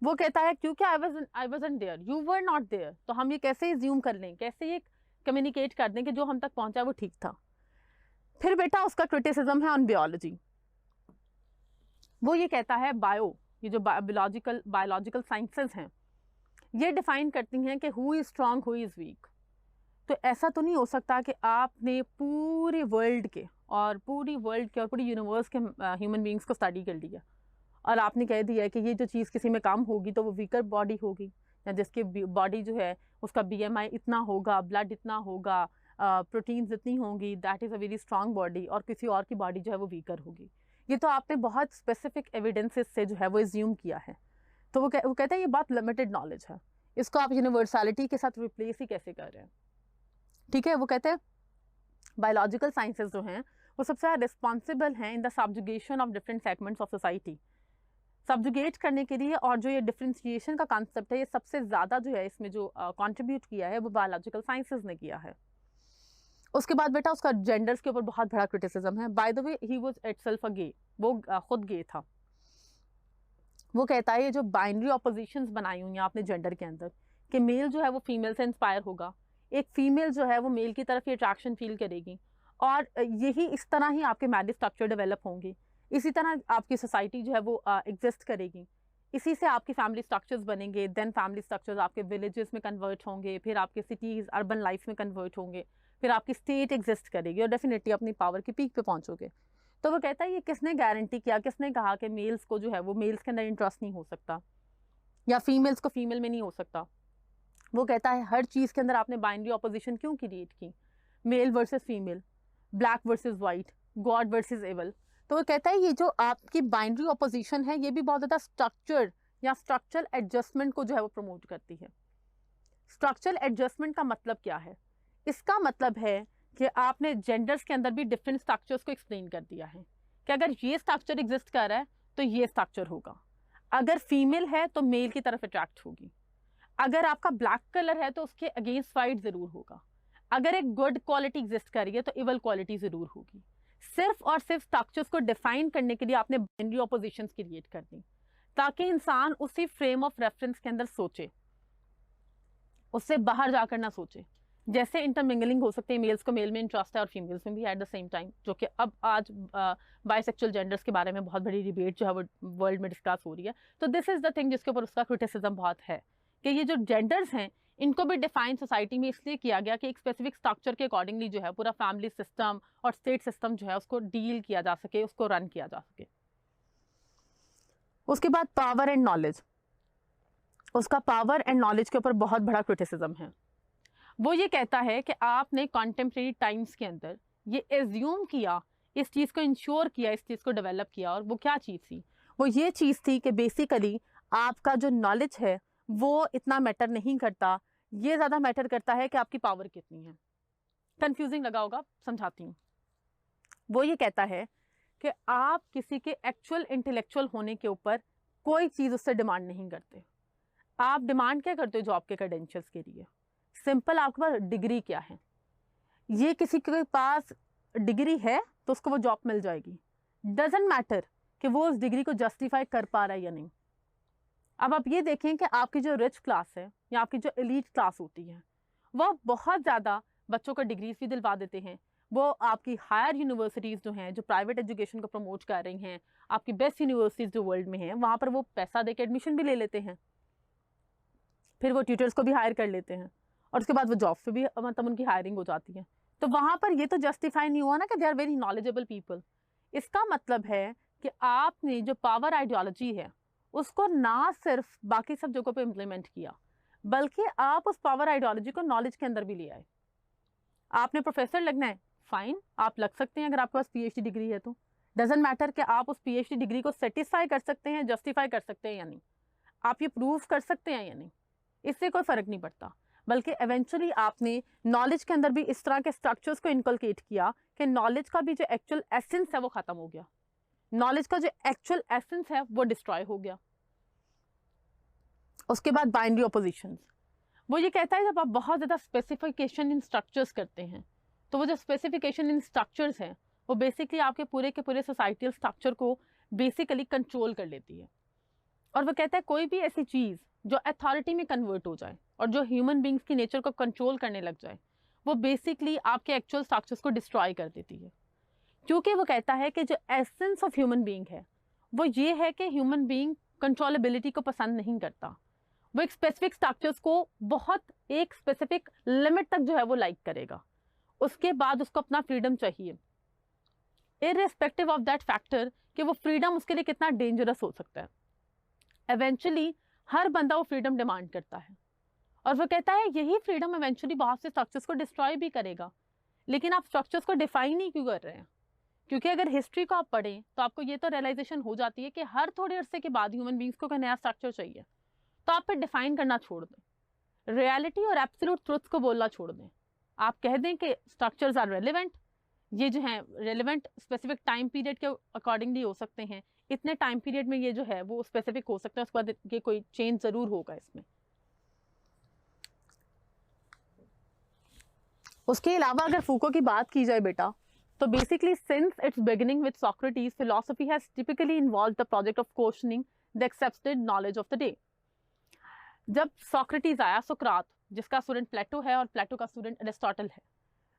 वो कहता है क्योंकि I wasn't there, you were not there, तो हम ये कैसे एज्यूम कर लें, कैसे ये कम्युनिकेट कर दें कि जो हम तक पहुंचा वो ठीक था। फिर बेटा उसका क्रिटिसिज्म है ऑन बायोलॉजी। वो ये कहता है ये जो बायोलॉजिकल साइंसेस हैं ये डिफाइन करती हैं कि who is strong, who is week. तो ऐसा तो नहीं हो सकता कि आपने पूरे वर्ल्ड के और पूरी यूनिवर्स के ह्यूमन बींग्स को स्टडी कर लिया और आपने कह दिया कि ये जो चीज़ किसी में कम होगी तो वो वीकर बॉडी होगी, या जिसकी बॉडी जो है उसका BMI इतना होगा, ब्लड इतना होगा, प्रोटीन्स इतनी होंगी, that is a very strong body, और किसी और की बॉडी जो है वो वीकर होगी। ये तो आपने बहुत स्पेसिफिक एविडेंसेस से जो है वो एज्यूम किया है। तो वो कहते हैं ये बहुत लिमिटेड नॉलेज है, इसको आप यूनिवर्सलिटी के साथ रिप्लेस ही कैसे कर रहे हैं। ठीक है, वो कहते हैं बायोलॉजिकल साइंसेस जो हैं वो सबसे ज़्यादा रिस्पॉन्सिबल हैं in the subjugation of different segments of society, subjugate करने के लिए। और जो ये डिफ्रेंशिएशन का कॉन्सेप्ट है ये सबसे ज़्यादा जो है इसमें जो कंट्रीब्यूट किया है वो बायोलॉजिकल साइंसेस ने किया है। उसके बाद बेटा उसका जेंडर्स के ऊपर बहुत बड़ा क्रिटिसिज्म है। By the way he was itself a gay, वो खुद गे था। वो कहता है ये जो बाइनरी ऑपोजिशंस बनाई हुई हैं आपने जेंडर के अंदर, कि मेल जो है वो फीमेल से इंस्पायर होगा, एक फीमेल जो है वो मेल की तरफ ये अट्रैक्शन फील करेगी, और यही इस तरह ही आपके मैरिज स्ट्रक्चर डेवलप होंगे, इसी तरह आपकी सोसाइटी जो है वो एग्जिस्ट करेगी, इसी से आपकी फैमिली स्ट्रक्चर्स बनेंगे, देन फैमिली स्ट्रक्चर्स आपके विलेजेस में कन्वर्ट होंगे, फिर आपके सिटीज़ अर्बन लाइफ में कन्वर्ट होंगे, फिर आपकी स्टेट एग्जिस्ट करेगी और डेफिनेटली अपनी पावर की पीक पे पहुंचोगे। तो वो कहता है ये किसने गारंटी किया, किसने कहा कि मेल्स को जो है वो मेल्स के अंदर इंटरेस्ट नहीं हो सकता या फीमेल्स को फीमेल में नहीं हो सकता। वो कहता है हर चीज़ के अंदर आपने बाइनरी ऑपोजिशन क्यों क्रिएट की, male versus female, black versus white, god versus evil. तो वो कहता है ये जो आपकी बाइनरी ऑपोजिशन है ये भी बहुत ज़्यादा स्ट्रक्चर या स्ट्रक्चरल एडजस्टमेंट को जो है वो प्रमोट करती है। स्ट्रक्चरल एडजस्टमेंट का मतलब क्या है? इसका मतलब है कि आपने जेंडर्स के अंदर भी डिफरेंट स्ट्रक्चर्स को एक्सप्लेन कर दिया है कि अगर ये स्ट्रक्चर एग्जिस्ट कर रहा है तो ये स्ट्रक्चर होगा, अगर फीमेल है तो मेल की तरफ अट्रैक्ट होगी, अगर आपका ब्लैक कलर है तो उसके अगेंस्ट वाइट ज़रूर होगा, अगर एक गुड क्वालिटी एग्जिस्ट कर रही है तो इवल क्वालिटी ज़रूर होगी। सिर्फ और सिर्फ स्ट्रक्चर्स को डिफाइन करने के लिए आपने बाइनरी ऑपोजिशंस क्रिएट कर दी ताकि इंसान उसी फ्रेम ऑफ रेफरेंस के अंदर सोचे, उससे बाहर जाकर ना सोचे। जैसे इंटरमिंगलिंग हो सकते हैं, मेल्स को मेल में इंटरेस्ट है और फीमेल्स में भी एट द सेम टाइम, जो कि अब आज बाइसेक्सुअल जेंडर्स के बारे में बहुत बड़ी डिबेट जो है वो वर्ल्ड में डिस्कस हो रही है। तो दिस इज़ द थिंग जिसके ऊपर उसका क्रिटिसिज्म बहुत है कि ये जो जेंडर्स हैं इनको भी डिफाइन सोसाइटी में इसलिए किया गया कि एक स्पेसिफिक स्ट्रक्चर के अकॉर्डिंगली जो है पूरा फैमिली सिस्टम और स्टेट सिस्टम जो है उसको डील किया जा सके, उसको रन किया जा सके। उसके बाद पावर एंड नॉलेज, उसका पावर एंड नॉलेज के ऊपर बहुत बड़ा क्रिटिसिज्म है। वो ये कहता है कि आपने कॉन्टेम्प्रेरी टाइम्स के अंदर ये एज्यूम किया, इस चीज़ को इंश्योर किया, इस चीज़ को डेवलप किया, और वो क्या चीज़ थी? वो ये चीज़ थी कि बेसिकली आपका जो नॉलेज है वो इतना मैटर नहीं करता, ये ज़्यादा मैटर करता है कि आपकी पावर कितनी है। कंफ्यूजिंग लगा होगा, समझाती हूँ। वो ये कहता है कि आप किसी के एक्चुअल इंटेलेक्चुअल होने के ऊपर कोई चीज़ उससे डिमांड नहीं करते। आप डिमांड क्या करते हो जॉब के क्रेडेंशियल्स के लिए? सिंपल, आपके पास डिग्री क्या है। ये किसी के पास डिग्री है तो उसको वो जॉब मिल जाएगी। डजेंट मैटर कि वो उस डिग्री को जस्टिफाई कर पा रहा है या नहीं। अब आप ये देखें कि आपकी जो रिच क्लास है या आपकी जो एलीट क्लास होती है वो बहुत ज़्यादा बच्चों को डिग्रीज भी दिलवा देते हैं। वो आपकी हायर यूनिवर्सिटीज़ जो हैं, जो प्राइवेट एजुकेशन को प्रमोट कर रही हैं, आपकी बेस्ट यूनिवर्सिटीज़ जो वर्ल्ड में हैं, वहाँ पर वो पैसा दे के एडमिशन भी ले लेते हैं, फिर वो ट्यूटर्स को भी हायर कर लेते हैं और उसके बाद वो जॉब पे भी मतलब उनकी हायरिंग हो जाती है। तो वहाँ पर ये तो जस्टिफाई नहीं हुआ ना कि they are very knowledgeable people. इसका मतलब है कि आपने जो पावर आइडियोलॉजी है उसको ना सिर्फ बाकी सब जगहों पे इम्प्लीमेंट किया, बल्कि आप उस पावर आइडियोलॉजी को नॉलेज के अंदर भी ले आए। आपने प्रोफेसर लगना है, फाइन, आप लग सकते हैं अगर आपके पास पीएचडी डिग्री है तो। डजेंट मैटर कि आप उस पीएचडी डिग्री को सेटिस्फाई कर सकते हैं, जस्टिफाई कर सकते हैं या नहीं, आप ये प्रूव कर सकते हैं या नहीं, इससे कोई फर्क नहीं पड़ता। बल्कि एवेंचुअली आपने नॉलेज के अंदर भी इस तरह के स्ट्रक्चर्स को इनकलकेट किया कि नॉलेज का भी जो एक्चुअल एसेंस है वो खत्म हो गया, नॉलेज का जो एक्चुअल एसेंस है वो डिस्ट्रॉय हो गया। उसके बाद बाइनरी ऑपोजिशंस, वो ये कहता है जब आप बहुत ज़्यादा स्पेसिफिकेशन इन स्ट्रक्चर्स करते हैं तो वो जो स्पेसिफिकेशन इन स्ट्रक्चर्स हैं वो बेसिकली आपके पूरे के पूरे सोसाइटल स्ट्रक्चर को बेसिकली कंट्रोल कर लेती है। और वो कहता है कोई भी ऐसी चीज़ जो अथॉरिटी में कन्वर्ट हो जाए और जो ह्यूमन बींग्स की नेचर को कंट्रोल करने लग जाए वो बेसिकली आपके एक्चुअल स्ट्रक्चर्स को डिस्ट्रॉय कर देती है। क्योंकि वो कहता है कि जो एसेंस ऑफ ह्यूमन बीइंग है वो ये है कि ह्यूमन बीइंग कंट्रोलेबिलिटी को पसंद नहीं करता। वो एक स्पेसिफिक स्ट्रक्चर्स को बहुत एक स्पेसिफिक लिमिट तक जो है वो लाइक करेगा, उसके बाद उसको अपना फ्रीडम चाहिए, इररिस्पेक्टिव ऑफ दैट फैक्टर कि वो फ्रीडम उसके लिए कितना डेंजरस हो सकता है। एवेंचुअली हर बंदा वो फ्रीडम डिमांड करता है और वो कहता है यही फ्रीडम एवेंचुअली बहुत से स्ट्रक्चर्स को डिस्ट्रॉय भी करेगा। लेकिन आप स्ट्रक्चर्स को डिफाइन ही क्यों कर रहे हैं? क्योंकि अगर हिस्ट्री को आप पढ़ें तो आपको ये तो रियलाइजेशन हो जाती है कि हर थोड़े अरसे के बाद ह्यूमन बींग्स को कोई नया स्ट्रक्चर चाहिए, तो आप फिर डिफाइन करना छोड़ दें, रियलिटी और एब्सोल्यूट ट्रुथ को बोलना छोड़ दें। आप कह दें कि स्ट्रक्चर्स आर रेलिवेंट, ये जो हैं रेलिवेंट स्पेसिफिक टाइम पीरियड के अकॉर्डिंगली हो सकते हैं, इतने टाइम पीरियड में ये जो है वो स्पेसिफिक हो सकता है, उसके बाद ये कोई चेंज जरूर होगा इसमें। उसके अलावा अगर फूको की बात की जाए बेटा, तो basically since it's beginning with Socrates philosophy has typically involved the project of questioning the accepted knowledge of the day. जब सोक्रेटिस आया, सुकरात जिसका स्टूडेंट प्लेटो है और प्लेटो का स्टूडेंट अरिस्टोटल है,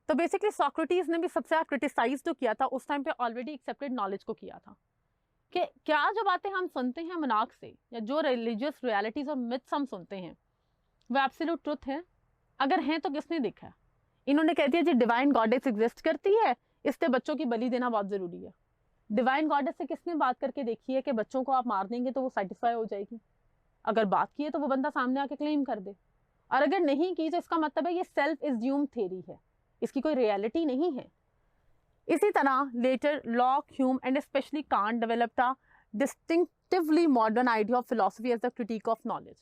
तो बेसिकली सोक्रेटिस ने भी सबसे ज़्यादा क्रिटिसाइज जो किया था उस टाइम पे ऑलरेडी एक्सेप्टेड नॉलेज को किया था कि क्या जो बातें हम सुनते हैं मनाक से या जो रिलीजियस रियलिटीज और मिथ्स हम सुनते हैं वो एब्सोल्यूट ट्रुथ है? अगर हैं तो किसने देखा है? इन्होंने कह दिया जी डिवाइन गॉडेस एग्जिस्ट करती है, इससे बच्चों की बलि देना बहुत जरूरी है। डिवाइन गॉडेस से किसने बात करके देखी है कि बच्चों को आप मार देंगे तो वो सेटिस्फाई हो जाएगी? अगर बात की है तो वो बंदा सामने आके क्लेम कर दे, और अगर नहीं की तो इसका मतलब है ये सेल्फ एज्यूम थ्योरी है, इसकी कोई रियलिटी नहीं है। इसी तरह later Locke, Hume and especially Kant developed a distinctively modern idea of philosophy as the critique of knowledge.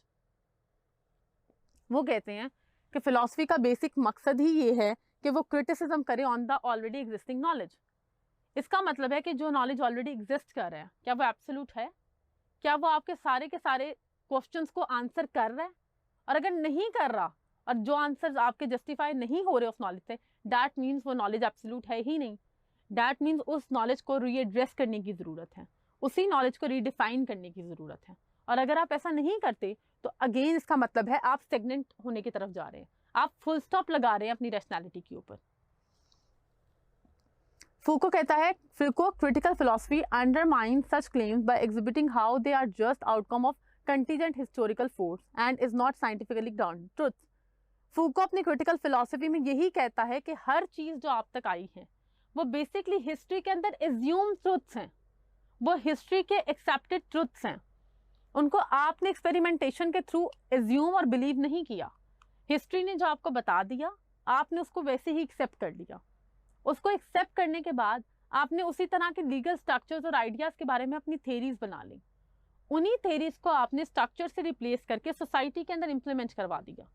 वो कहते हैं कि फिलॉसफी का बेसिक मकसद ही ये है कि वो क्रिटिसिज्म करे on the already existing knowledge. इसका मतलब है कि जो नॉलेज ऑलरेडी एग्जिस्ट कर रहा है क्या वो एब्सोल्यूट है? क्या वो आपके सारे के सारे क्वेश्चंस को आंसर कर रहा है? और अगर नहीं कर रहा और जो आंसर्स आपके जस्टिफाई नहीं हो रहे उस नॉलेज से, दैट मीन्स वो नॉलेज एब्सोल्यूट है ही नहीं। दैट मीन्स उस नॉलेज को रीएड्रेस करने की ज़रूरत है, उसी नॉलेज को रीडिफाइन करने की ज़रूरत है। और अगर आप ऐसा नहीं करते तो अगेन इसका मतलब है आप स्टेगनेंट होने की तरफ जा रहे हैं, आप फुल स्टॉप लगा रहे हैं अपनी रैशनैलिटी के ऊपर। फूको कहता है Foucault critical philosophy undermines such claims by exhibiting how they are just outcome of contingent historical force and is not scientifically grounded truth. Foucault अपनी क्रिटिकल फिलॉसफी में यही कहता है कि हर चीज जो आप तक आई है वो बेसिकली हिस्ट्री के अंदर एज्यूम ट्रुथ्स हैं, वो हिस्ट्री के एक्सेप्टेड ट्रुथ्स हैं, उनको आपने एक्सपेरिमेंटेशन के थ्रू एज्यूम और बिलीव नहीं किया। हिस्ट्री ने जो आपको बता दिया आपने उसको वैसे ही एक्सेप्ट कर लिया। उसको एक्सेप्ट करने के बाद आपने उसी तरह के लीगल स्ट्रक्चर्स और आइडियाज के बारे में अपनी थेरीज बना ली। उन्हीं थेरीज को आपने स्ट्रक्चर से रिप्लेस करके सोसाइटी के अंदर इम्प्लीमेंट करवा दिया।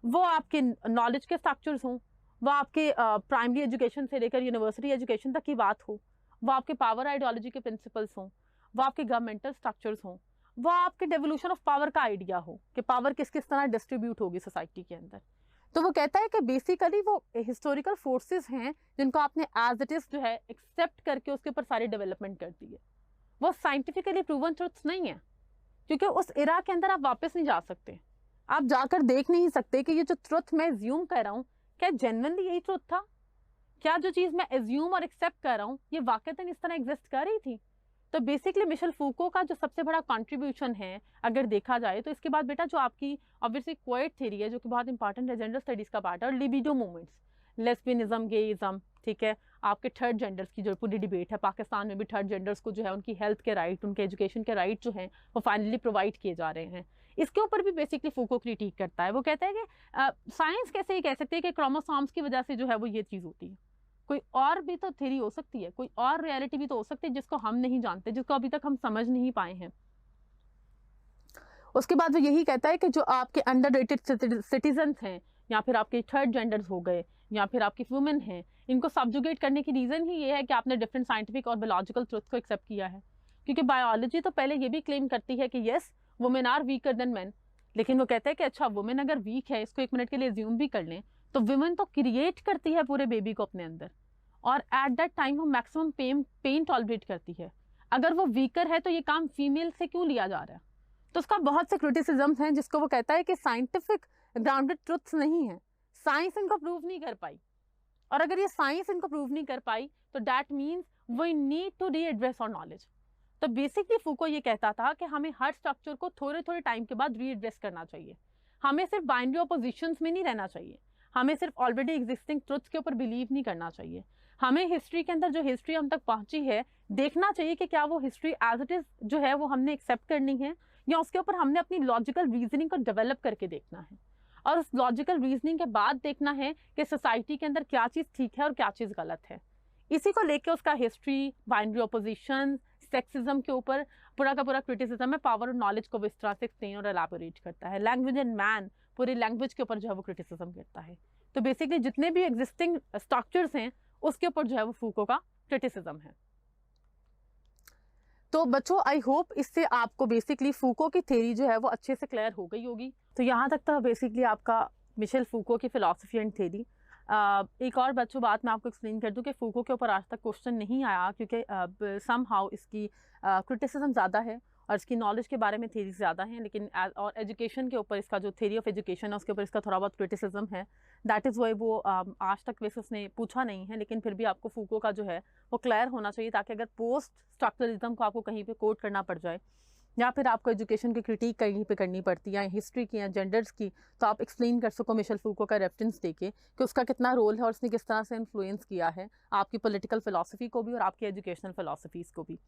वो आपके नॉलेज के स्ट्रक्चर्स हों, वो आपके प्राइमरी एजुकेशन से लेकर यूनिवर्सिटी एजुकेशन तक की बात हो, वो आपके पावर आइडियोलॉजी के प्रिंसिपल्स हों, वो आपके गवर्नमेंटल स्ट्रक्चर्स हों, वो आपके डेवोल्यूशन ऑफ पावर का आइडिया हो कि पावर किस किस तरह डिस्ट्रीब्यूट होगी सोसाइटी के अंदर। तो वो कहता है कि बेसिकली वो हिस्टोरिकल फोर्सेस हैं जिनको आपने एज इट इज जो है एक्सेप्ट करके उसके ऊपर सारी डेवलपमेंट कर दी है। वो साइंटिफिकली प्रूवन ट्रुथ्स नहीं है, क्योंकि उस इरा के अंदर आप वापस नहीं जा सकते। आप जाकर देख नहीं सकते कि ये जो ट्रुथ मैं एज्यूम कर रहा हूँ क्या जेन्युइनली यही ट्रुथ था, क्या जो चीज़ मैं एज्यूम और एक्सेप्ट कर रहा हूँ ये वाकईतन इस तरह एग्जिस्ट कर रही थी। तो बेसिकली मिशेल फूको का जो सबसे बड़ा कंट्रीब्यूशन है अगर देखा जाए तो इसके बाद बेटा जो आपकी ऑब्वियसली क्वेयर थ्योरी है जो कि बहुत इंपॉर्टेंट है जेंडर स्टडीज का पार्ट है, और लिबिडो मूवमेंट्स, लेस्बियनिज्म, गेइज्म, ठीक है, आपके थर्ड जेंडर्स की जो पूरी डिबेट है, पाकिस्तान में भी थर्ड जेंडर्स को जो है उनकी हेल्थ के राइट, उनके एजुकेशन के राइट जो हैं वो फाइनली प्रोवाइड किए जा रहे हैं। इसके ऊपर भी बेसिकली फूको क्रिटिक करता है। वो कहता है कि साइंस कैसे ही कह सकते हैं कि क्रोमोसोम्स की वजह से जो है वो ये चीज़ होती है, कोई और भी तो थ्योरी हो सकती है, कोई और रियलिटी भी तो हो सकती है जिसको हम नहीं जानते, जिसको अभी तक हम समझ नहीं पाए हैं। उसके बाद वो यही कहता है कि जो आपके अंडररेटेड सिटीजन्स हैं या फिर आपके थर्ड जेंडर्स हो गए या फिर आपकी वुमेन हैं, इनको सब्जुगेट करने की रीज़न ही ये है कि आपने डिफरेंट साइंटिफिक और बायोलॉजिकल ट्रुथ को एक्सेप्ट किया है। क्योंकि बायोलॉजी तो पहले ये भी क्लेम करती है कि yes women are weaker than man, लेकिन वो कहते हैं कि अच्छा वुमेन अगर वीक है, इसको एक मिनट के लिए एज्यूम भी कर लें, तो वुमेन तो क्रिएट करती है पूरे बेबी को अपने अंदर, और एट दैट टाइम वो मैक्सिमम पेन टॉलरेट करती है। अगर वो वीकर है तो ये काम फीमेल से क्यों लिया जा रहा है? तो उसका बहुत से क्रिटिसिज्म हैं जिसको वो कहता है कि साइंटिफिक ग्राउंडेड ट्रुथ्स नहीं है, साइंस इनको प्रूव नहीं कर पाई, और अगर ये साइंस इनको प्रूव नहीं कर पाई तो that means we need to readdress our knowledge. तो बेसिकली फूको ये कहता था कि हमें हर स्ट्रक्चर को थोड़े थोड़े टाइम के बाद रीएड्रेस करना चाहिए, हमें सिर्फ बाइनरी ऑपोजिशंस में नहीं रहना चाहिए, हमें सिर्फ ऑलरेडी एग्जिस्टिंग ट्रुथ्स के ऊपर बिलीव नहीं करना चाहिए, हमें हिस्ट्री के अंदर जो हिस्ट्री हम तक पहुंची है देखना चाहिए कि क्या वो हिस्ट्री एज इट इज जो है वो हमने एक्सेप्ट करनी है या उसके ऊपर हमने अपनी लॉजिकल रीजनिंग को डेवलप करके देखना है, और उस लॉजिकल रीजनिंग के बाद देखना है कि सोसाइटी के अंदर क्या चीज़ ठीक है और क्या चीज़ गलत है। इसी को लेके उसका हिस्ट्री, बाइनरी ऑपोजिशन, सेक्सिज्म के ऊपर पूरा का पूरा क्रिटिसिज्म है, पावर और नॉलेज को इस तरह से एक्सप्लेन और एलाबोरेट करता है। लैंग्वेज एंड मैन, पूरी लैंग्वेज के ऊपर जो है वो क्रिटिसिज्म करता है। तो बेसिकली जितने भी एग्जिस्टिंग स्ट्रक्चर्स हैं उसके ऊपर जो है वो फूको का क्रिटिसिज्म है। तो बच्चों आई होप इससे आपको बेसिकली फूको की थ्योरी जो है वो अच्छे से क्लियर हो गई होगी। तो यहाँ तक था बेसिकली आपका मिशेल फूको की फिलॉसफी एंड थ्योरी। एक और बच्चों बात मैं आपको एक्सप्लेन कर दूं कि फूको के ऊपर आज तक क्वेश्चन नहीं आया क्योंकि सम हाउ इसकी क्रिटिसिज्म ज़्यादा है और इसकी नॉलेज के बारे में थ्योरी ज़्यादा हैं, लेकिन और एजुकेशन के ऊपर इसका जो थ्योरी ऑफ एजुकेशन है उसके ऊपर इसका थोड़ा बहुत क्रिटिसिज्म है। दैट इज़ वाई वो आज तक वैसे उसने पूछा नहीं है, लेकिन फिर भी आपको फूको का जो है वो क्लियर होना चाहिए ताकि अगर पोस्ट स्ट्रक्चरलिज्म को आपको कहीं पे कोट करना पड़ जाए या फिर आपको एजुकेशन की क्रिटिक कहीं पे करनी पड़ती है या हिस्ट्री की या जेंडर्स की, तो आप एक्सप्लेन कर सको मिशेल फूको का रेफरेंस देके कि उसका कितना रोल है और उसने किस तरह से इन्फ्लुएंस किया है आपकी पॉलिटिकल फिलॉसफी को भी और आपकी एजुकेशनल फिलॉसफीज़ को भी।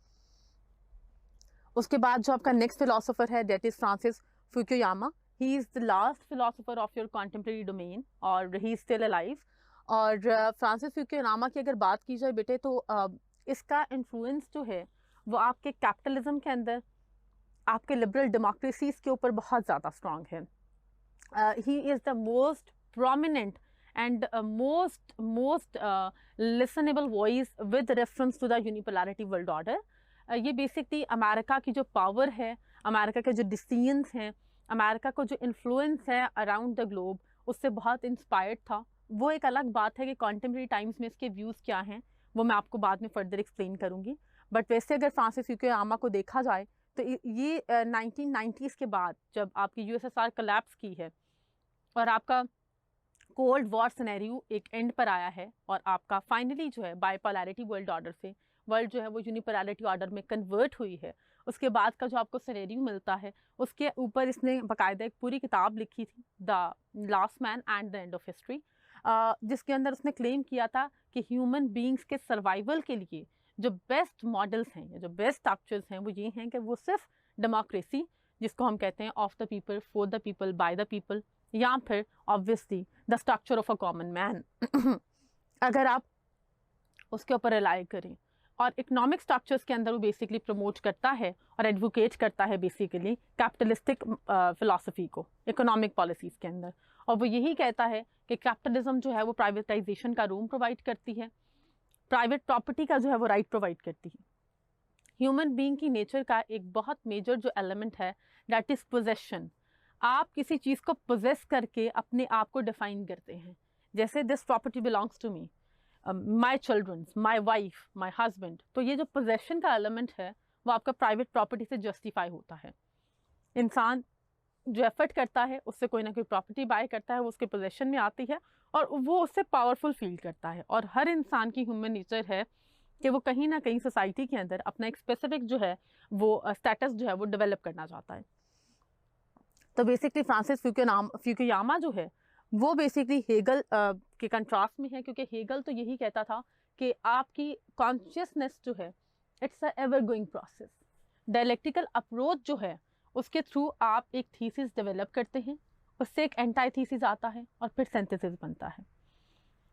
उसके बाद जो आपका नेक्स्ट फिलोसोफर है that is Francis Fukuyama. He is the last philosopher of your contemporary domain और ही इज़ स्टिल अलाइव। और फ्रांसिस फुकुयामा की अगर बात की जाए बेटे तो इसका इन्फ्लुएंस जो है वो आपके कैपिटलिज्म के अंदर, आपके लिबरल डेमोक्रेसीज के ऊपर बहुत ज़्यादा स्ट्रॉन्ग है। He is the most prominent and most listenable voice with reference to the unipolarity world order। ये बेसिकली अमेरिका की जो पावर है, अमेरिका के जो डिसीजंस हैं, अमेरिका को जो इन्फ्लुएंस है अराउंड द ग्लोब, उससे बहुत इंस्पायर्ड था। वो एक अलग बात है कि कॉन्टेम्प्रेरी टाइम्स में इसके व्यूज़ क्या हैं वो मैं आपको बाद में फर्दर एक्सप्लेन करूँगी। बट वैसे अगर फ्रांसिस फुकुयामा को देखा जाए तो ये 1990s के बाद जब आपकी यूएसएसआर कोलैप्स की है और आपका कोल्ड वॉर सिनेरियो एक एंड पर आया है और आपका फाइनली जो है बाइपोलैरिटी वर्ल्ड ऑर्डर से वर्ल्ड जो है वो यूनिपोलैरिटी ऑर्डर में कन्वर्ट हुई है, उसके बाद का जो आपको सिनेरियो मिलता है उसके ऊपर इसने बाकायदा एक पूरी किताब लिखी थी, the last man and the end of history, जिसके अंदर उसने क्लेम किया था कि ह्यूमन बींग्स के सर्वाइवल के लिए जो बेस्ट मॉडल्स हैं या जो बेस्ट स्ट्रक्चर्स हैं वो ये हैं कि वो सिर्फ डेमोक्रेसी, जिसको हम कहते हैं of the people, for the people, by the people, या फिर obviously the structure of a common man अगर आप उसके ऊपर रिलाई करें। और इकोनॉमिक स्ट्रक्चर्स के अंदर वो बेसिकली प्रमोट करता है और एडवोकेट करता है बेसिकली कैपिटलिस्टिक फिलॉसफी को इकोनॉमिक पॉलिसीज़ के अंदर, और वो यही कहता है कि कैपिटलिज्म जो है वो प्राइवेटाइजेशन का रूम प्रोवाइड करती है, प्राइवेट प्रॉपर्टी का जो है वो राइट प्रोवाइड करती है। ह्यूमन बीइंग की नेचर का एक बहुत मेजर जो एलिमेंट है दैट इज़ पोजेशन। आप किसी चीज़ को पोजेस करके अपने आप को डिफाइन करते हैं, जैसे this property belongs to me, my childrens, my wife, my husband. तो ये जो पोजेशन का एलिमेंट है वो आपका प्राइवेट प्रॉपर्टी से जस्टिफाई होता है। इंसान जो एफर्ट करता है उससे कोई ना कोई प्रॉपर्टी बाय करता है, वो उसके पोजेशन में आती है और वो उससे पावरफुल फील करता है। और हर इंसान की ह्यूमन नेचर है कि वो कहीं ना कहीं सोसाइटी के अंदर अपना एक स्पेसिफिक जो है वो स्टेटस जो है वो डेवलप करना चाहता है। तो बेसिकली फ्रांसिस फ्यूकुयामा जो है वो बेसिकली हेगल के कंट्रास्ट में है, क्योंकि हेगल तो यही कहता था कि आपकी कॉन्शियसनेस जो है it's a ever going process. Dialectical approach जो है उसके थ्रू आप एक थीसिस डेवलप करते हैं, उससे एक एंटाई थीसिस आता है और फिर सिंथेसिस बनता है।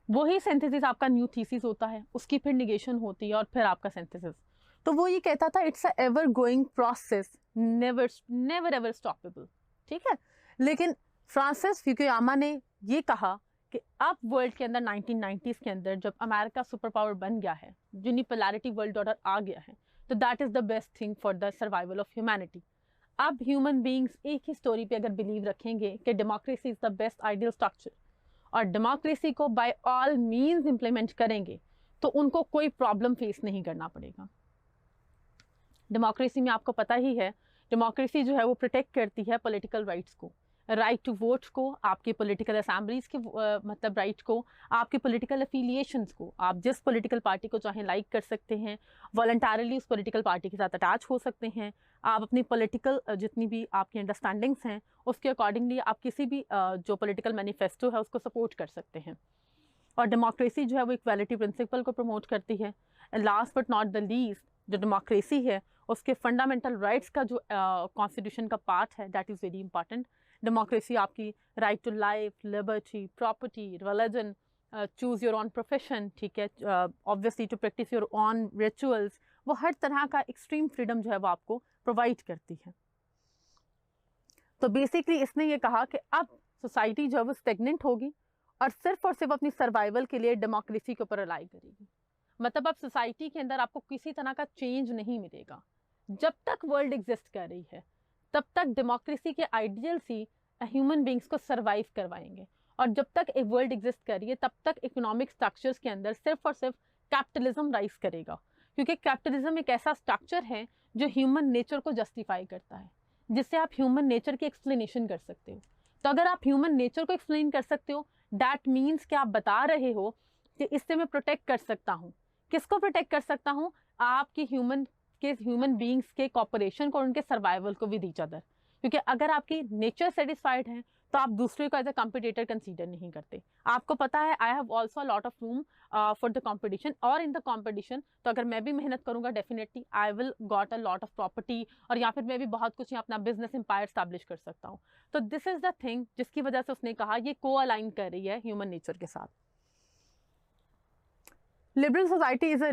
वही सिंथेसिस आपका न्यू थीसिस होता है, उसकी फिर निगेशन होती है और फिर आपका सिंथेसिस। तो वो ये कहता था it's a ever going process, never ever stoppable. ठीक है, लेकिन फ्रांसिस फ्यूकुयामा ने ये कहा कि अब वर्ल्ड के अंदर 1990s के अंदर जब अमेरिका सुपर पावर बन गया है, यूनिपोलैरिटी वर्ल्ड ऑर्डर आ गया है, तो that is the best thing for the survival of humanity. अब ह्यूमन बींग्स एक ही स्टोरी पे अगर बिलीव रखेंगे कि democracy is the best ideal structure और डेमोक्रेसी को बाय ऑल मीन्स इंप्लीमेंट करेंगे, तो उनको कोई प्रॉब्लम फेस नहीं करना पड़ेगा। डेमोक्रेसी में आपको पता ही है, डेमोक्रेसी जो है वो प्रोटेक्ट करती है पॉलिटिकल राइट्स को, राइट टू वोट को, आपके पॉलिटिकल असेंबलीज के मतलब राइट को, आपके पॉलिटिकल एफिलिएशंस को, आप जिस पॉलिटिकल पार्टी को चाहें लाइक कर सकते हैं, वॉलंटरली उस पॉलिटिकल पार्टी के साथ अटैच हो सकते हैं, आप अपनी पॉलिटिकल जितनी भी आपकी अंडरस्टैंडिंग्स हैं उसके अकॉर्डिंगली आप किसी भी जो पॉलिटिकल मैनिफेस्टो है उसको सपोर्ट कर सकते हैं। और डेमोक्रेसी जो है वो इक्वालिटी प्रिंसिपल को प्रमोट करती है। Last but not the least, जो डेमोक्रेसी है उसके फंडामेंटल राइट्स का जो कॉन्स्टिट्यूशन का पार्ट है that is very important. Democracy आपकी right to life, liberty, property, religion, choose your own profession, ठीक है, obviously to practise your own rituals, वो हर तरह का एक्सट्रीम फ्रीडम जो है वो आपको प्रोवाइड करती है। तो बेसिकली इसने ये कहा कि अब सोसाइटी जो है वो स्टेगनेंट होगी और सिर्फ अपनी सर्वाइवल के लिए डेमोक्रेसी के ऊपर रिलाई करेगी। मतलब अब सोसाइटी के अंदर आपको किसी तरह का चेंज नहीं मिलेगा। जब तक वर्ल्ड एग्जिस्ट कर रही है तब तक डेमोक्रेसी के आइडियल्स ही ह्यूमन बींग्स को सर्वाइव करवाएंगे, और जब तक एक वर्ल्ड एग्जिस्ट कर रही है तब तक इकोनॉमिक स्ट्रक्चर्स के अंदर सिर्फ और सिर्फ कैपिटलिज्म राइज करेगा, क्योंकि कैपिटलिज्म एक ऐसा स्ट्रक्चर है जो ह्यूमन नेचर को जस्टिफाई करता है, जिससे आप ह्यूमन नेचर की एक्सप्लेनेशन कर सकते हो। तो अगर आप ह्यूमन नेचर को एक्सप्लेन कर सकते हो, दैट मीन्स कि आप बता रहे हो कि इससे मैं प्रोटेक्ट कर सकता हूँ। किसको प्रोटेक्ट कर सकता हूँ? आपकी ह्यूमन बींग्स के कॉपरेशन को और उनके सर्वाइवल को विद ईच अदर। क्योंकि अगर आपकी नेचर सेटिस्फाइड है तो आप दूसरे को एज अ कॉम्पिटिटर कंसीडर नहीं करते। आपको पता है I have also lot of room for the competition, और इन द कॉम्पिटिशन तो अगर मैं भी मेहनत करूंगा definitely I will got a lot of property, और या फिर मैं भी बहुत कुछ अपना बिजनेस एम्पायर स्टैब्लिश कर सकता हूँ। तो दिस इज द थिंग जिसकी वजह से उसने कहा ये को अलाइन कर रही है ह्यूमन नेचर के साथ। Liberal society is a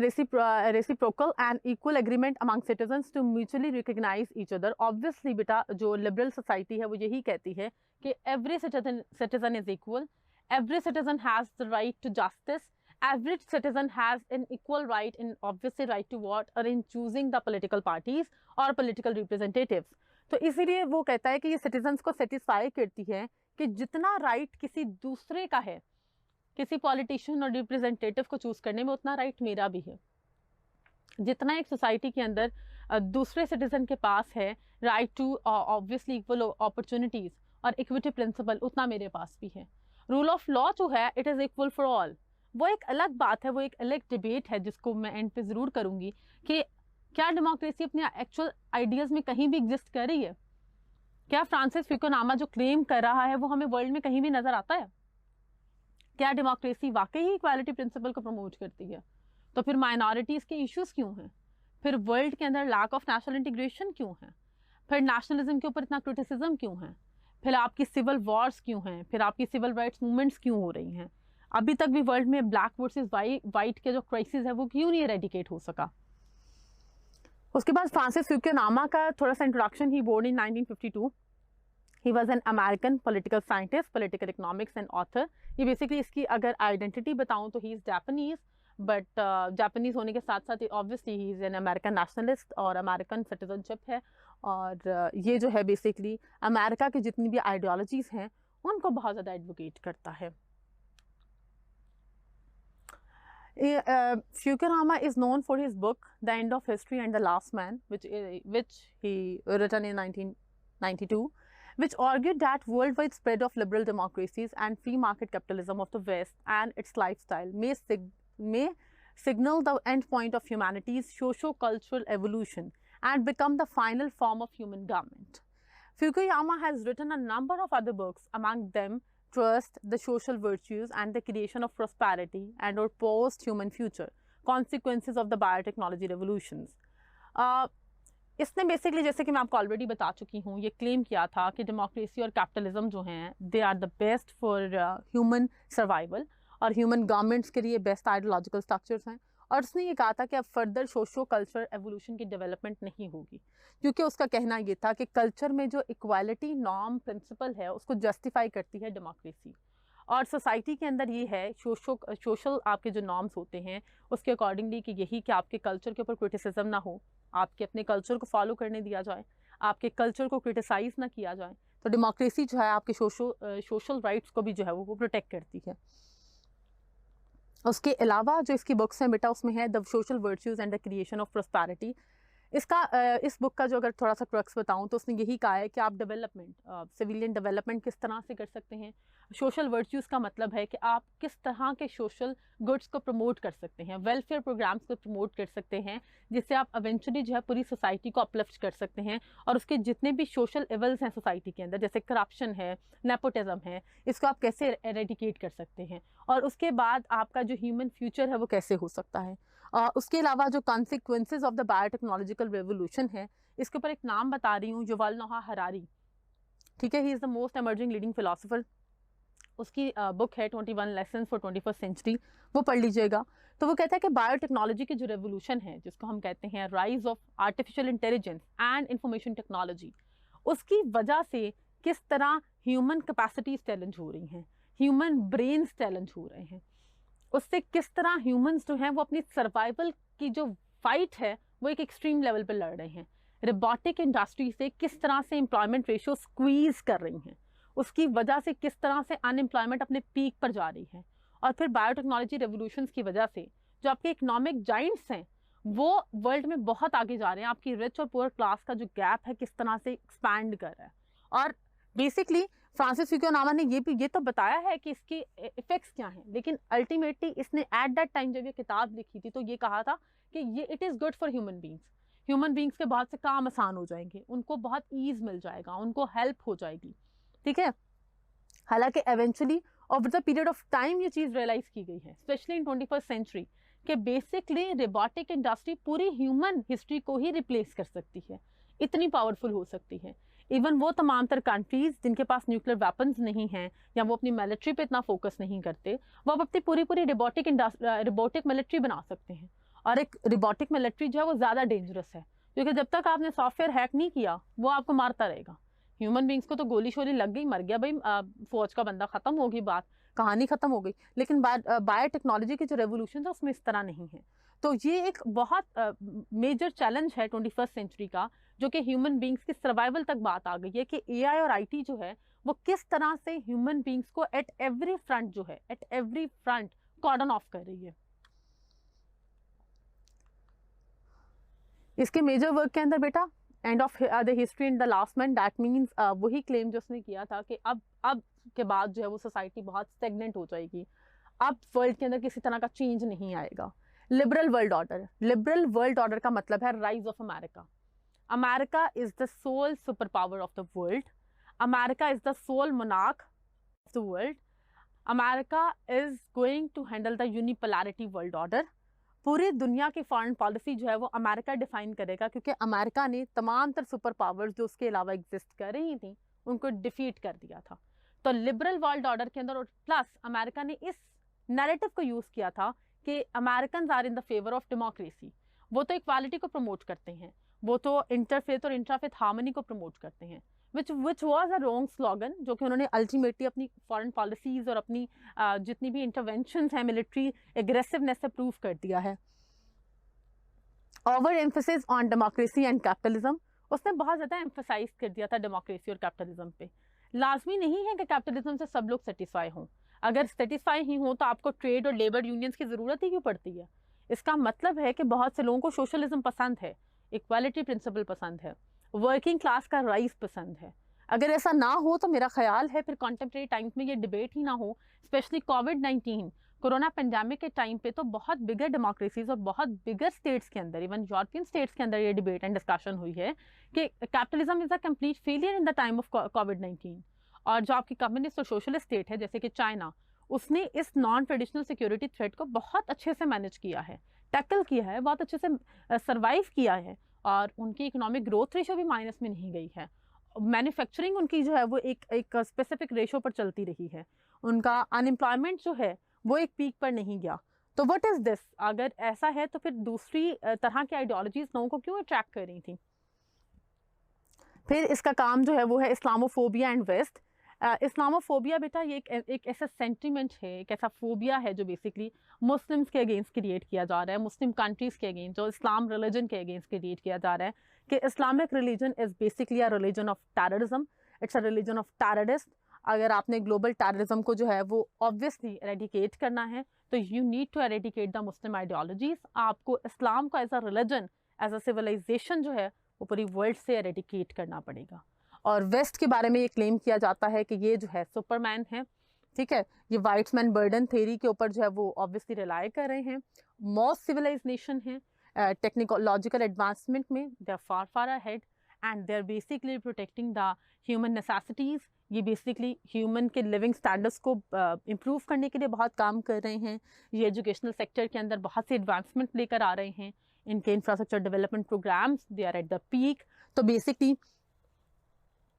reciprocal and equal agreement among citizens to mutually recognize each other. Obviously बेटा जो liberal society है वो यही कहती है कि every citizen is equal, every citizen has the right to justice, every citizen has an equal right in obviously right to vote or in choosing the political parties or political representatives. तो इसीलिए वो कहता है कि ये citizens को satisfy करती है कि जितना right किसी दूसरे का है किसी पॉलिटिशियन और रिप्रेजेंटेटिव को चूज करने में, उतना राइट मेरा भी है। जितना एक सोसाइटी के अंदर दूसरे सिटीजन के पास है right to obviously equal opportunities और इक्विटी प्रिंसिपल, उतना मेरे पास भी है। रूल ऑफ लॉ जो है it is equal for all, वो एक अलग बात है, वो एक अलग डिबेट है जिसको मैं एंड पे ज़रूर करूँगी कि क्या डेमोक्रेसी अपने एक्चुअल आइडियाज़ में कहीं भी एग्जिस्ट कर रही है? क्या फ्रांसिस फ्यूकुयामा जो क्लेम कर रहा है वो हमें वर्ल्ड में कहीं भी नज़र आता है? क्या डेमोक्रेसी वाकई ही इक्वालिटी प्रिंसिपल को प्रमोट करती है? तो फिर माइनॉरिटीज़ के इश्यूज क्यों हैं? फिर वर्ल्ड के अंदर लैक ऑफ नेशनल इंटीग्रेशन क्यों है? फिर नेशनलिज्म के ऊपर इतना क्रिटिसिज्म क्यों है? फिर आपकी सिविल वॉर्स क्यों हैं? फिर आपकी सिविल राइट्स मूवमेंट्स क्यों हो रही हैं? अभी तक भी वर्ल्ड में ब्लैक वर्सेस वाइट के जो क्राइसिस है वो क्यों नहीं एरेडिकेट हो सका? उसके बाद फ्रांसिस फ्यूकुयामा का थोड़ा सा introduction, he born in 1952। He was an American political scientist, political economics and author. ये बेसिकली इसकी अगर आइडेंटिटी बताऊँ तो he is Japanese, but Japanese होने के साथ साथ obviously he is an American nationalist और अमेरिकन सिटीजनशिप है, और ये जो है बेसिकली अमेरिका की जितनी भी आइडियोलॉजीज़ हैं उनको बहुत ज़्यादा एडवोकेट करता है। Fukuyama is known for his book The End of History and the Last Man, which he written in 1992, which argued that worldwide spread of liberal democracies and free market capitalism of the West and its lifestyle may signal the end point of humanity's socio-cultural evolution and become the final form of human government. Fukuyama has written a number of other books, among them Trust, The Social Virtues and the Creation of Prosperity and or Post-Human Future, Consequences of the Biotechnology Revolutions. इसने basically, जैसे कि मैं आपको already बता चुकी हूँ, ये claim किया था कि डेमोक्रेसी और कैपिटलिज्म जो हैं they are the best for human survival और ह्यूमन गवर्नमेंट्स के लिए बेस्ट आइडियोलॉजिकल स्ट्रक्चर्स हैं। और उसने ये कहा था कि अब फर्दर सोशो कल्चर एवोल्यूशन की डेवलपमेंट नहीं होगी, क्योंकि उसका कहना ये था कि कल्चर में जो इक्वालिटी नॉर्म प्रिंसिपल है उसको जस्टिफाई करती है डेमोक्रेसी, और सोसाइटी के अंदर ये है सोशल आपके जो नॉर्म्स होते हैं उसके अकॉर्डिंगली कि यही कि आपके कल्चर के ऊपर क्रिटिसिज्म ना हो, आपके अपने कल्चर को फॉलो करने दिया जाए, आपके कल्चर को क्रिटिसाइज ना किया जाए। तो डेमोक्रेसी जो है आपके सोशल राइट्स को भी जो है वो प्रोटेक्ट करती है। उसके अलावा जो इसकी बुक्स हैं बेटा, उसमें है the social virtues and the creation of prosperity. इस बुक का जो अगर थोड़ा सा क्रक्स बताऊं तो उसने यही कहा है कि आप डेवलपमेंट, सिविलियन डेवलपमेंट किस तरह से कर सकते हैं। सोशल वर्च्यूज़ का मतलब है कि आप किस तरह के सोशल गुड्स को प्रमोट कर सकते हैं, वेलफेयर प्रोग्राम्स को प्रमोट कर सकते हैं, जिससे आप इवेंचुअली जो है पूरी सोसाइटी को अपलिफ्ट कर सकते हैं। और उसके जितने भी सोशल इवल्स हैं सोसाइटी के अंदर, जैसे करप्शन है, नेपोटिज्म है, इसको आप कैसे एरेडिकेट कर सकते हैं, और उसके बाद आपका जो ह्यूमन फ्यूचर है वो कैसे हो सकता है। उसके अलावा जो consequences of the biotechnological revolution है, इसके ऊपर एक नाम बता रही हूँ, युval नोआ हरारी, ठीक है, he is the most emerging leading philosopher. उसकी बुक है 21 लेसन्स फॉर 21st सेंचुरी, वो पढ़ लीजिएगा। तो वो कहता है कि बायोटेक्नोलॉजी की जो रेवोल्यूशन है, जिसको हम कहते हैं rise of artificial intelligence and information technology, उसकी वजह से किस तरह ह्यूमन कैपेसिटीज चैलेंज हो रही हैं, ह्यूमन ब्रेन्स चैलेंज हो रहे हैं, उससे किस तरह ह्यूमंस जो हैं वो अपनी सर्वाइवल की जो फाइट है वो एक एक्सट्रीम लेवल पर लड़ रहे हैं। रोबोटिक इंडस्ट्री से किस तरह से एम्प्लॉयमेंट रेशियो स्क्वीज कर रही हैं, उसकी वजह से किस तरह से अनएम्प्लॉयमेंट अपने पीक पर जा रही है। और फिर बायोटेक्नोलॉजी रेवोल्यूशंस की वजह से जो आपके इकोनॉमिक जाइंट्स हैं वो वर्ल्ड में बहुत आगे जा रहे हैं, आपकी रिच और पुअर क्लास का जो गैप है किस तरह से एक्सपैंड कर रहा है। और बेसिकली फ्रांसिस फ्यूकुयामा ने ये तो बताया है कि इसके इफेक्ट्स क्या हैं, लेकिन अल्टीमेटली इसने एट दैट टाइम जब ये किताब लिखी थी तो ये कहा था कि ये it is good for human beings के बहुत से काम आसान हो जाएंगे, उनको बहुत ईज मिल जाएगा, उनको हेल्प हो जाएगी, ठीक है। हालांकि eventually over the period of time ये चीज़ रियलाइज की गई है, स्पेशली इन 21st सेंचुरी, कि बेसिकली रोबोटिक इंडस्ट्री पूरी ह्यूमन हिस्ट्री को ही रिप्लेस कर सकती है, इतनी पावरफुल हो सकती है। इवन वो तमाम तर कंट्रीज जिनके पास न्यूक्लियर वेपन्स नहीं हैं या वो अपनी मिलिट्री पे इतना फोकस नहीं करते, वो अब अपनी पूरी रोबोटिक मिलिट्री बना सकते हैं। और एक रोबोटिक मिलिट्री जो है वो ज़्यादा डेंजरस है, क्योंकि जब तक आपने सॉफ्टवेयर हैक नहीं किया वो आपको मारता रहेगा। ह्यूमन बींग्स को तो गोली शोली लग गई, मर गया भाई, फौज का बंदा, ख़त्म होगी बात, कहानी ख़त्म हो गई। लेकिन बायोटेक्नोलॉजी की जो रेवोल्यूशन है उसमें इस तरह नहीं है। तो ये एक बहुत मेजर चैलेंज है 21st सेंचुरी का, जो कि ह्यूमन बींग्स की सर्वाइवल तक बात आ गई है कि एआई और आईटी जो है वो किस तरह से ह्यूमन बींग्स को at every front cordon off कर रही है। इसके मेजर वर्क के अंदर बेटा end of the history and the last man, that means वही क्लेम जो उसने किया था कि अब के बाद जो है वो सोसाइटी बहुत स्टेगनेंट हो जाएगी, अब वर्ल्ड के अंदर किसी तरह का चेंज नहीं आएगा। लिबरल वर्ल्ड ऑर्डर का मतलब है rise of America. America is the sole superpower of the world. America is the sole monarch of the world. America is going to handle the unipolarity world order. पूरी दुनिया की foreign policy जो है वो America define करेगा, क्योंकि America ने तमाम तर सुपर पावर्स जो उसके अलावा एग्जिस्ट कर रही थी उनको डिफीट कर दिया था। तो लिबरल वर्ल्ड ऑर्डर के अंदर, और प्लस अमेरिका ने इस नैरेटिव को यूज़ किया था कि American are in the favour of democracy. वो तो इक्वालिटी को प्रमोट करते हैं, वो तो इंटरफेथ और इंट्राफेथ हार्मनी को प्रमोट करते हैं, which was a wrong slogan, जो कि उन्होंने अल्टीमेटली अपनी फॉरेन पॉलिसीज़ और अपनी जितनी भी इंटरवेंशंस हैं मिलिट्री एग्रेसिवनेस से प्रूव कर दिया है। Over emphasis on democracy and capitalism, उसने बहुत ज़्यादा एम्फेसाइज कर दिया था डेमोक्रेसी और कैपिटलिज्म पे। लाजमी नहीं है कि कैपिटलिज्म से सब लोग सेटिस्फाई हों। अगर सेटिस्फाई ही हो तो आपको ट्रेड और लेबर यूनियंस की ज़रूरत ही क्यों पड़ती है? इसका मतलब है कि बहुत से लोगों को सोशलिज्म पसंद है, इक्वालिटी प्रिंसिपल पसंद है, वर्किंग क्लास का राइज पसंद है। अगर ऐसा ना हो तो मेरा ख्याल है फिर कॉन्टेम्प्रेरी टाइम्स में ये डिबेट ही ना हो। स्पेशली कोविड-19 कोरोना पेंडेमिक के टाइम पे तो बहुत बिगर डेमोक्रेसीज और बहुत बिगर स्टेट्स के अंदर, इवन यूरोपियन स्टेट्स के अंदर ये डिबेट एंड डिस्कशन हुई है कि capitalism is a complete failure in the time of कोविड-19। और जो आपकी कम्युनिस्ट और सोशलिस्ट स्टेट है जैसे कि चाइना, उसने इस नॉन ट्रेडिशनल सिक्योरिटी थ्रेट को बहुत अच्छे से मैनेज किया है, टैकल किया है, बहुत अच्छे से सर्वाइव किया है, और उनकी इकोनॉमिक ग्रोथ रेशो भी माइनस में नहीं गई है। मैन्युफैक्चरिंग उनकी जो है वो एक स्पेसिफिक रेशो पर चलती रही है। उनका अनएम्प्लॉयमेंट जो है वो एक पीक पर नहीं गया। तो व्हाट इज दिस? अगर ऐसा है तो फिर दूसरी तरह की आइडियोलॉजीज लोगों को क्यों अट्रैक्ट कर रही थी? फिर इसका काम जो है वो है इस्लामोफोबिया एंड वेस्ट। इस्लामोफोबिया बेटा ये एक ऐसा सेंटिमेंट है, एक ऐसा फोबिया है जो बेसिकली मुस्लिम्स के अगेंस्ट क्रिएट किया जा रहा है, मुस्लिम कंट्रीज़ के अगेंस्ट, जो इस्लाम रिलीजन के अगेंस्ट क्रिएट किया जा रहा है कि Islamic religion is basically a religion of terrorism, it's a religion of terrorist. अगर आपने ग्लोबल टेररिज्म को जो है वो ऑब्वियसली एरेडिकेट करना है तो you need to eradicate the Muslim ideologies. आपको इस्लाम को as a religion, as a civilization जो है वो पूरी वर्ल्ड से एरेडिकेट करना पड़ेगा। और वेस्ट के बारे में ये क्लेम किया जाता है कि ये जो है सुपरमैन है, ठीक है, ये वाइट्स मैन बर्डन थ्योरी के ऊपर जो है वो ऑब्वियसली रिलाई कर रहे हैं। मोस्ट सिविलाइज नेशन है, टेक्नोलॉजिकल एडवांसमेंट में they are far far ahead and they are basically protecting the human necessities. ये बेसिकली ह्यूमन के लिविंग स्टैंडर्ड्स को इम्प्रूव करने के लिए बहुत काम कर रहे हैं। ये एजुकेशनल सेक्टर के अंदर बहुत सी एडवांसमेंट लेकर आ रहे हैं। इनके infrastructure development programmes they are at the peak. तो बेसिकली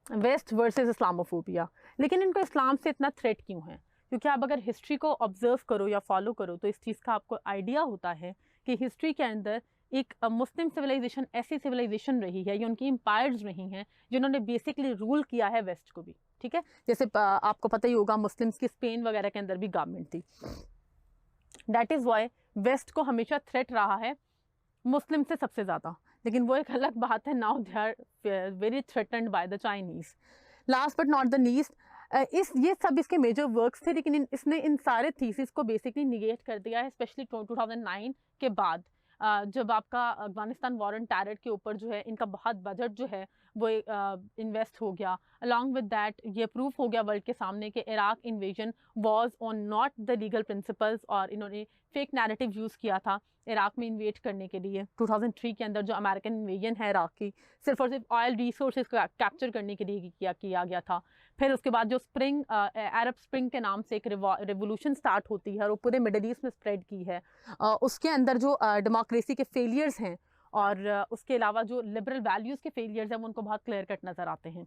वेस्ट वर्सेस इस्लामोफोबिया। लेकिन इनको इस्लाम से इतना थ्रेट क्यों है? क्योंकि आप अगर हिस्ट्री को ऑब्जर्व करो या फॉलो करो तो इस चीज़ का आपको आइडिया होता है कि हिस्ट्री के अंदर एक मुस्लिम सिविलाइजेशन ऐसी सिविलाइजेशन रही है, या उनकी एम्पायर्स रही हैं जिन्होंने बेसिकली रूल किया है वेस्ट को भी, ठीक है। जैसे आपको पता ही होगा मुस्लिम्स की स्पेन वगैरह के अंदर भी गवर्नमेंट थी। दैट इज़ वाई वेस्ट को हमेशा थ्रेट रहा है मुस्लिम से सबसे ज़्यादा। लेकिन वो एक अलग बात है, now they are very threatened by the Chinese. Last but not the least, ये सब इसके मेजर वर्क्स थे, लेकिन इसने इन सारे थीसिस को बेसिकली निगेट कर दिया है, स्पेशली 2009 के बाद। जब आपका अफगानिस्तान वॉर ऑन टेरर के ऊपर जो है इनका बहुत बजट जो है वो इन्वेस्ट हो गया। अलॉन्ग विद दैट ये प्रूफ हो गया वर्ल्ड के सामने कि Iraq invasion was on not the legal principles, और इन्होंने फेक नैरेटिव यूज़ किया था इराक में इन्वेट करने के लिए। 2003 के अंदर जो अमेरिकन इन्वेजन है इराक की, सिर्फ और सिर्फ ऑयल रिसोर्सेज को कैप्चर करने के लिए किया गया था। फिर उसके बाद जो स्प्रिंग अरब स्प्रिंग के नाम से एक रेवोल्यूशन स्टार्ट होती है और वो पूरे मिडल ईस्ट में स्प्रेड की है। उसके अंदर जो डेमोक्रेसी के फेलियर्स हैं और उसके अलावा जो लिबरल वैल्यूज़ के फेलियर्स हैं वो उनको बहुत क्लियर कट नज़र आते हैं।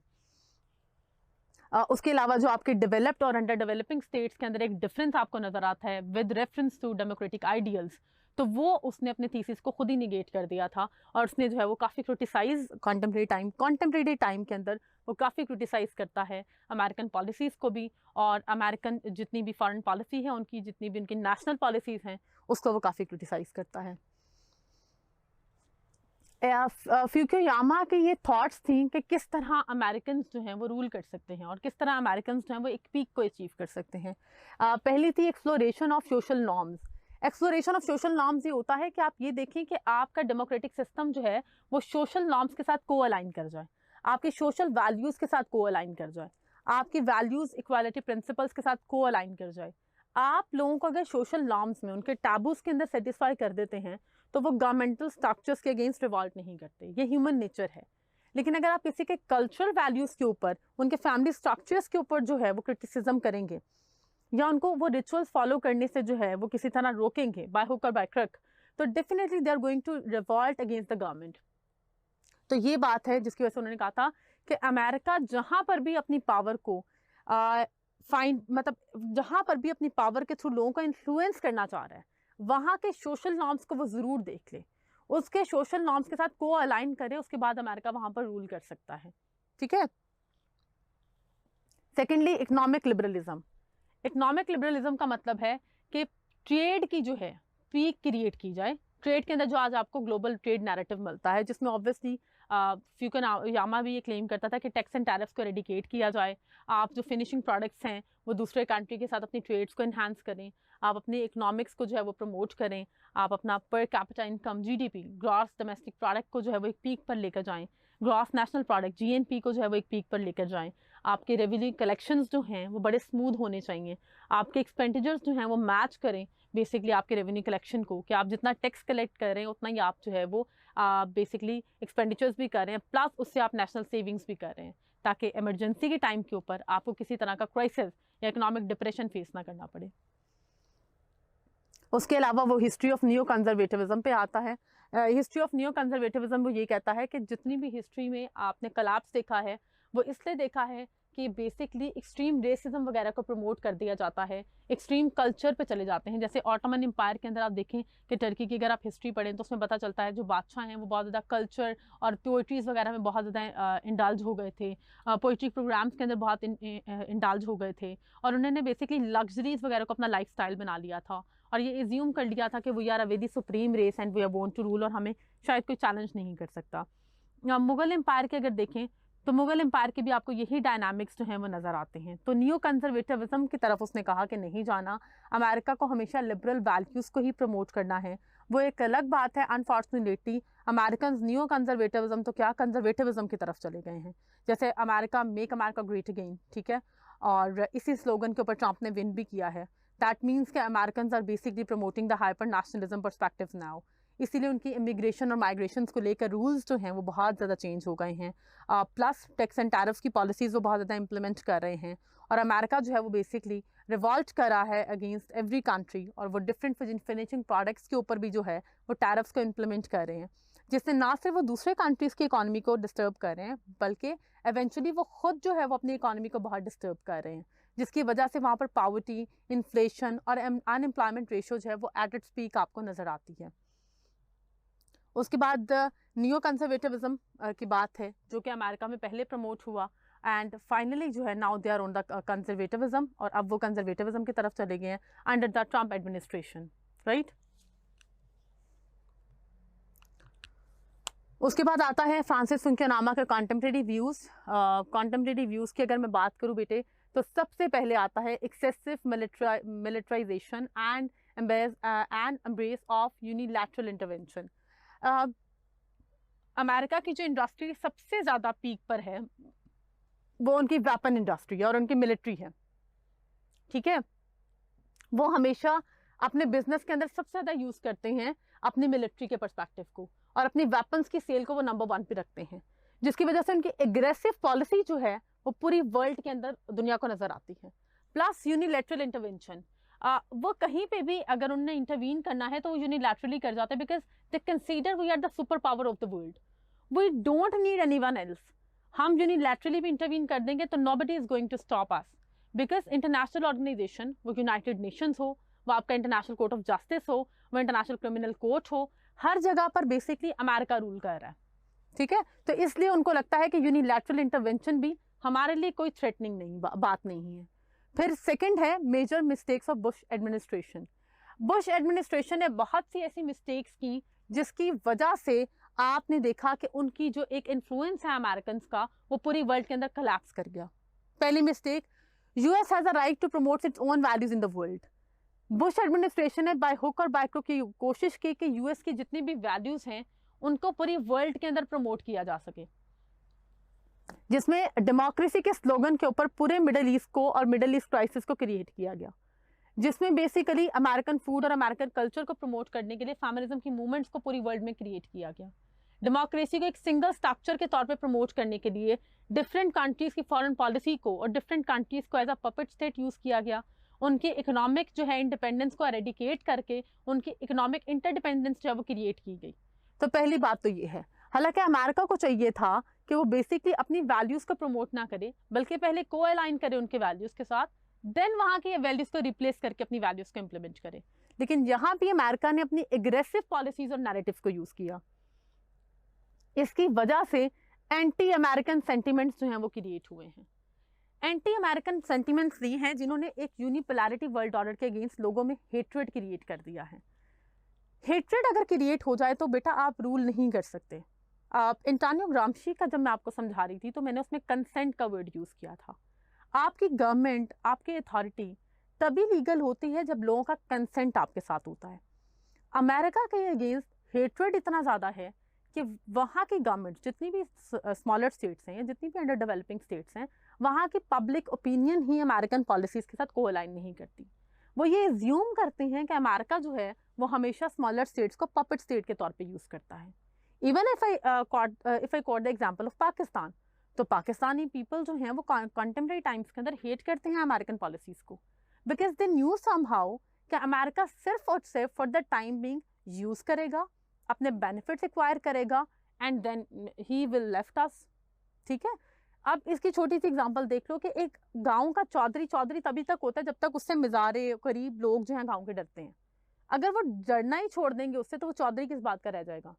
उसके अलावा जो आपके डेवलप्ड और अंडर डेवलपिंग स्टेट्स के अंदर एक डिफरेंस आपको नज़र आता है with reference to democratic ideals, तो वो उसने अपने थीसिस को खुद ही निगेट कर दिया था। और उसने जो है वो काफ़ी क्रिटिसाइज कॉन्टेम्प्रेरी टाइम के अंदर वो काफ़ी क्रिटिसाइज़ करता है अमेरिकन पॉलिसीज़ को भी, और अमेरिकन जितनी भी फॉरेन पॉलिसी है उनकी, जितनी भी उनकी नेशनल पॉलिसीज़ हैं उसको वो काफ़ी क्रिटिसाइज़ करता है। फ्यूकुयामा के ये थॉट्स थी कि किस तरह अमेरिकन जो हैं वो रूल कर सकते हैं और किस तरह अमेरिकन जो हैं वो एक पीक को अचीव कर सकते हैं। पहली थी exploration of social norms. Exploration of social norms ये होता है कि आप ये देखें कि आपका डेमोक्रेटिक सिस्टम जो है वो सोशल नॉर्म्स के साथ को अलाइन कर जाए, आपके सोशल वैल्यूज़ के साथ को अलाइन कर जाए, आपकी वैल्यूज़ इक्वालिटी प्रिंसिपल्स के साथ को अलाइन कर जाए। आप लोगों को अगर सोशल नॉर्म्स में उनके टैबूज़ के अंदर सेटिस्फाई कर देते हैं तो वो गवर्नमेंटल स्ट्रक्चर्स के अगेंस्ट रिवॉल्ट नहीं करते, ये ह्यूमन नेचर है। लेकिन अगर आप किसी के कल्चरल वैल्यूज़ के ऊपर, उनके फैमिली स्ट्रक्चर्स के ऊपर जो है वो क्रिटिसिज्म करेंगे, या उनको वो रिचुअल्स फॉलो करने से जो है वो किसी तरह रोकेंगे बाय हुक और बाय क्रक, तो definitely they are going to revolt against the government. तो ये बात है जिसकी वजह से उन्होंने कहा था कि अमेरिका जहाँ पर भी अपनी पावर को मतलब जहाँ पर भी अपनी पावर के थ्रू लोगों को इन्फ्लुएंस करना चाह रहा है, वहाँ के सोशल नॉर्म्स को वो ज़रूर देख ले, उसके सोशल नॉर्म्स के साथ को अलाइन करे, उसके बाद अमेरिका वहाँ पर रूल कर सकता है, ठीक है। Secondly, economic liberalism. Economic liberalism का मतलब है कि ट्रेड की जो है पीक क्रिएट की जाए, ट्रेड के अंदर जो आज आपको ग्लोबल ट्रेड नैरेटिव मिलता है, जिसमें ऑब्वियसली फ्यूकुयामा भी ये क्लेम करता था कि टैक्स एंड टैरिफ्स को एरेडिकेट किया जाए, आप जो फिनिशिंग प्रोडक्ट्स हैं वो दूसरे कंट्री के साथ अपनी ट्रेड्स को इन्हांस करें, आप अपनी इकोनॉमिक्स को जो है वो प्रमोट करें, आप अपना per capita income GDP gross domestic product को जो है वो एक पीक पर लेकर जाएं, ग्रॉस नेशनल प्रोडक्ट GNP को जो है वो एक पीक पर लेकर जाएं, आपके रेवेन्यू कलेक्शंस जो हैं वो बड़े स्मूथ होने चाहिए, आपके एक्सपेंडिचर्स जो हैं वो मैच करें बेसिकली आपके रेवेन्यू कलेक्शन को, कि आप जितना टैक्स कलेक्ट कर रहे हैं उतना ही आप जो है वो बेसिकली एक्सपेंडिचर्स भी कर रहे हैं, प्लस उससे आप नेशनल सेविंग्स भी कर रहे हैं, ताकि इमरजेंसी के टाइम के ऊपर आपको किसी तरह का क्राइसिस या इकोनॉमिक डिप्रेशन फेस ना करना पड़े। उसके अलावा वो हिस्ट्री ऑफ न्यू कंजर्वेटिविज्म पे आता है। हिस्ट्री ऑफ न्यू कंजर्वेटिविज्म वो ये कहता है कि जितनी भी हिस्ट्री में आपने कोलैप्स देखा है वो इसलिए देखा है कि बेसिकली एक्सट्रीम रेसिज्म वगैरह को प्रमोट कर दिया जाता है, एक्सट्रीम कल्चर पे चले जाते हैं। जैसे ऑटोमन एम्पायर के अंदर आप देखें कि टर्की की अगर आप हिस्ट्री पढ़ें तो उसमें पता चलता है जो बादशाह हैं वो बहुत ज़्यादा कल्चर और पोइट्रीज़ वगैरह में बहुत ज़्यादा इंडल्ज हो गए थे, पोइट्री प्रोग्राम्स के अंदर बहुत इंडल्ज हो गए थे, और उन्होंने बेसिकली लग्जरीज वगैरह को अपना लाइफ स्टाइल बना लिया था, और ये एज्यूम कर लिया था कि we are a very supreme race and we are born to rule, और हमें शायद कोई चैलेंज नहीं कर सकता। मुगल एम्पायर के अगर देखें तो मुगल एम्पायर के भी आपको यही डायनामिक्स जो हैं वो नज़र आते हैं। तो न्यू कंजर्वेटिविज्म की तरफ उसने कहा कि नहीं जाना, अमेरिका को हमेशा लिबरल वैल्यूज़ को ही प्रमोट करना है। वो एक अलग बात है, अनफॉर्चुनेटली अमेरिकन न्यू कंजर्वेटिविज्म तो क्या कंजर्वेटिविज्म की तरफ चले गए हैं। जैसे America make America great again, ठीक है, और इसी स्लोगन के ऊपर ट्रंप ने विन भी किया है। दैट मीन्स कि American are basically promoting the hyper nationalism perspectives now, इसीलिए उनकी इमिग्रेशन और माइग्रेशन को लेकर रूल्स जो हैं वो बहुत ज़्यादा चेंज हो गए हैं, प्लस टैक्स एंड टैरिफ्स की पॉलिसीज़ वो बहुत ज़्यादा इंप्लीमेंट कर रहे हैं, और अमेरिका जो है वो बेसिकली रिवॉल्ट कर रहा है अगेंस्ट एवरी कंट्री, और वो डिफरेंट फिनिशिंग प्रोडक्ट्स के ऊपर भी जो है वो टैरिफ्स को इम्प्लीमेंट कर रहे हैं, जिससे ना सिर्फ वो दूसरे कंट्रीज़ की इकॉनमी को डिस्टर्ब कर रहे हैं बल्कि एवेंचुअली वो खुद जो है वो अपनी इकॉनमी को बहुत डिस्टर्ब कर रहे हैं, जिसकी वजह से वहाँ पर पावर्टी, इन्फ्लेशन और अनएम्प्लॉयमेंट रेशो जो है वो एट इट्स पीक आपको नज़र आती है। उसके बाद नियो कंजर्वेटिविज्म की बात है जो कि अमेरिका में पहले प्रमोट हुआ, एंड फाइनली जो है now they are on the conservatism, और अब वो कंजर्वेटिविज्म की तरफ चले गए हैं under the Trump administration, right. उसके बाद आता है फ्रांसिस फुकुयामा के कॉन्टेम्परेरी व्यूज़। कॉन्टेम्परेरी व्यूज़ की अगर मैं बात करूँ बेटे तो सबसे पहले आता है excessive militarisation and embrace of unilateral intervention. America की जो इंडस्ट्री सबसे ज़्यादा पीक पर है वो उनकी वेपन इंडस्ट्री है और उनकी मिलिट्री है, ठीक है। वो हमेशा अपने बिजनेस के अंदर सबसे ज़्यादा यूज़ करते हैं अपनी मिलिट्री के पर्सपेक्टिव को, और अपनी वेपन्स की सेल को वो नंबर 1 पे रखते हैं, जिसकी वजह से उनकी एग्रेसिव पॉलिसी जो है वो पूरी वर्ल्ड के अंदर दुनिया को नज़र आती है। प्लस यूनिलैटरल इंटरवेंशन, वो कहीं पे भी अगर उन्हें इंटरवीन करना है तो वो यूनिलैटरली कर जाते हैं, because they consider we are the super power of the world, we don't need anyone else. हम यूनिलैटरली भी इंटरवीन कर देंगे तो nobody is going to stop us, because international organisation, वो यूनाइटेड नेशंस हो, वो आपका इंटरनेशनल कोर्ट ऑफ जस्टिस हो, वो इंटरनेशनल क्रिमिनल कोर्ट हो, हर जगह पर बेसिकली अमेरिका रूल कर रहा है, ठीक है। तो इसलिए उनको लगता है कि यूनिलैटरल इंटरवेंशन भी हमारे लिए कोई थ्रेटनिंग नहीं बात नहीं है। फिर सेकंड है major mistakes of Bush administration. Bush administration ने बहुत सी ऐसी मिस्टेक्स की जिसकी वजह से आपने देखा कि उनकी जो एक इन्फ्लुएंस है अमेरिकन का वो पूरी वर्ल्ड के अंदर कोलैप्स कर गया। पहली mistake, US has a right to promote its own values in the world. Bush administration ने बाय हुक और बाय क्रुक की कोशिश की कि यूएस की जितनी भी वैल्यूज हैं उनको पूरी वर्ल्ड के अंदर प्रमोट किया जा सके, जिसमें डेमोक्रेसी के स्लोगन के ऊपर पूरे मिडिल ईस्ट को और मिडिल ईस्ट क्राइसिस को क्रिएट किया गया, जिसमें बेसिकली अमेरिकन फूड और अमेरिकन कल्चर को प्रमोट करने के लिए फेमिनिज्म की मूवमेंट्स को पूरी वर्ल्ड में क्रिएट किया गया। डेमोक्रेसी को एक सिंगल स्ट्रक्चर के तौर पे प्रमोट करने के लिए डिफरेंट कंट्रीज की फॉरेन पॉलिसी को और डिफरेंट कंट्रीज को as a puppet state use किया गया। उनके इकोनॉमिक जो है इंडिपेंडेंस को एरेडिकेट करके उनकी इकोनॉमिक इंटरडिपेंडेंस जो है वो क्रिएट की गई। तो पहली बात तो ये है, हालांकि अमेरिका को चाहिए था कि वो बेसिकली अपनी वैल्यूज़ को प्रमोट ना करे बल्कि पहले को अलाइन करे उनके वैल्यूज़ के साथ, देन वहाँ की वैल्यूज़ को रिप्लेस करके अपनी वैल्यूज़ को इम्प्लीमेंट करे। लेकिन यहाँ भी अमेरिका ने अपनी एग्रेसिव पॉलिसीज़ और नैरेटिव्स को यूज़ किया, इसकी वजह से एंटी अमेरिकन सेंटिमेंट्स जो हैं वो क्रिएट हुए हैं। एंटी अमेरिकन सेंटिमेंट्स ये हैं जिन्होंने एक यूनिपोलैरिटी वर्ल्ड ऑर्डर के अगेंस्ट लोगों में हेट्रेड क्रिएट कर दिया है। हेट्रेड अगर क्रिएट हो जाए तो बेटा आप रूल नहीं कर सकते। एंटोनियो ग्राम्शी का जब मैं आपको समझा रही थी तो मैंने उसमें कंसेंट का वर्ड यूज़ किया था। आपकी गवर्नमेंट, आपकी अथॉरिटी तभी लीगल होती है जब लोगों का कंसेंट आपके साथ होता है। अमेरिका के अगेंस्ट हेट्रेड इतना ज़्यादा है कि वहाँ की गवर्नमेंट, जितनी भी स्मॉलर स्टेट्स हैं या जितनी भी अंडर डेवलपिंग स्टेट्स हैं, वहाँ की पब्लिक ओपिनियन ही अमेरिकन पॉलिसीज़ के साथ कोअलाइन नहीं करती। वो ये एज्यूम करते हैं कि अमेरिका जो है वो हमेशा स्मॉलर स्टेट्स को पपेट स्टेट के तौर पे यूज़ करता है। Even if I quote the example of Pakistan, तो पाकिस्तानी पीपल जो हैं वो कंटेम्प्रेरी टाइम्स के अंदर हेट करते हैं अमेरिकन पॉलिसीज़ को, बिकॉज दे न्यू समहाउ कि अमेरिका सिर्फ और सिर्फ for the time being use करेगा, अपने बेनिफिट्स एक्वायर करेगा and then he will left us. ठीक है, अब इसकी छोटी सी एग्जांपल देख लो कि एक गांव का चौधरी चौधरी तभी तक होता है जब तक उससे मिजारे करीब लोग जो हैं गांव के डरते हैं। अगर वो डरना ही छोड़ देंगे उससे तो वो चौधरी किस बात का रह जाएगा।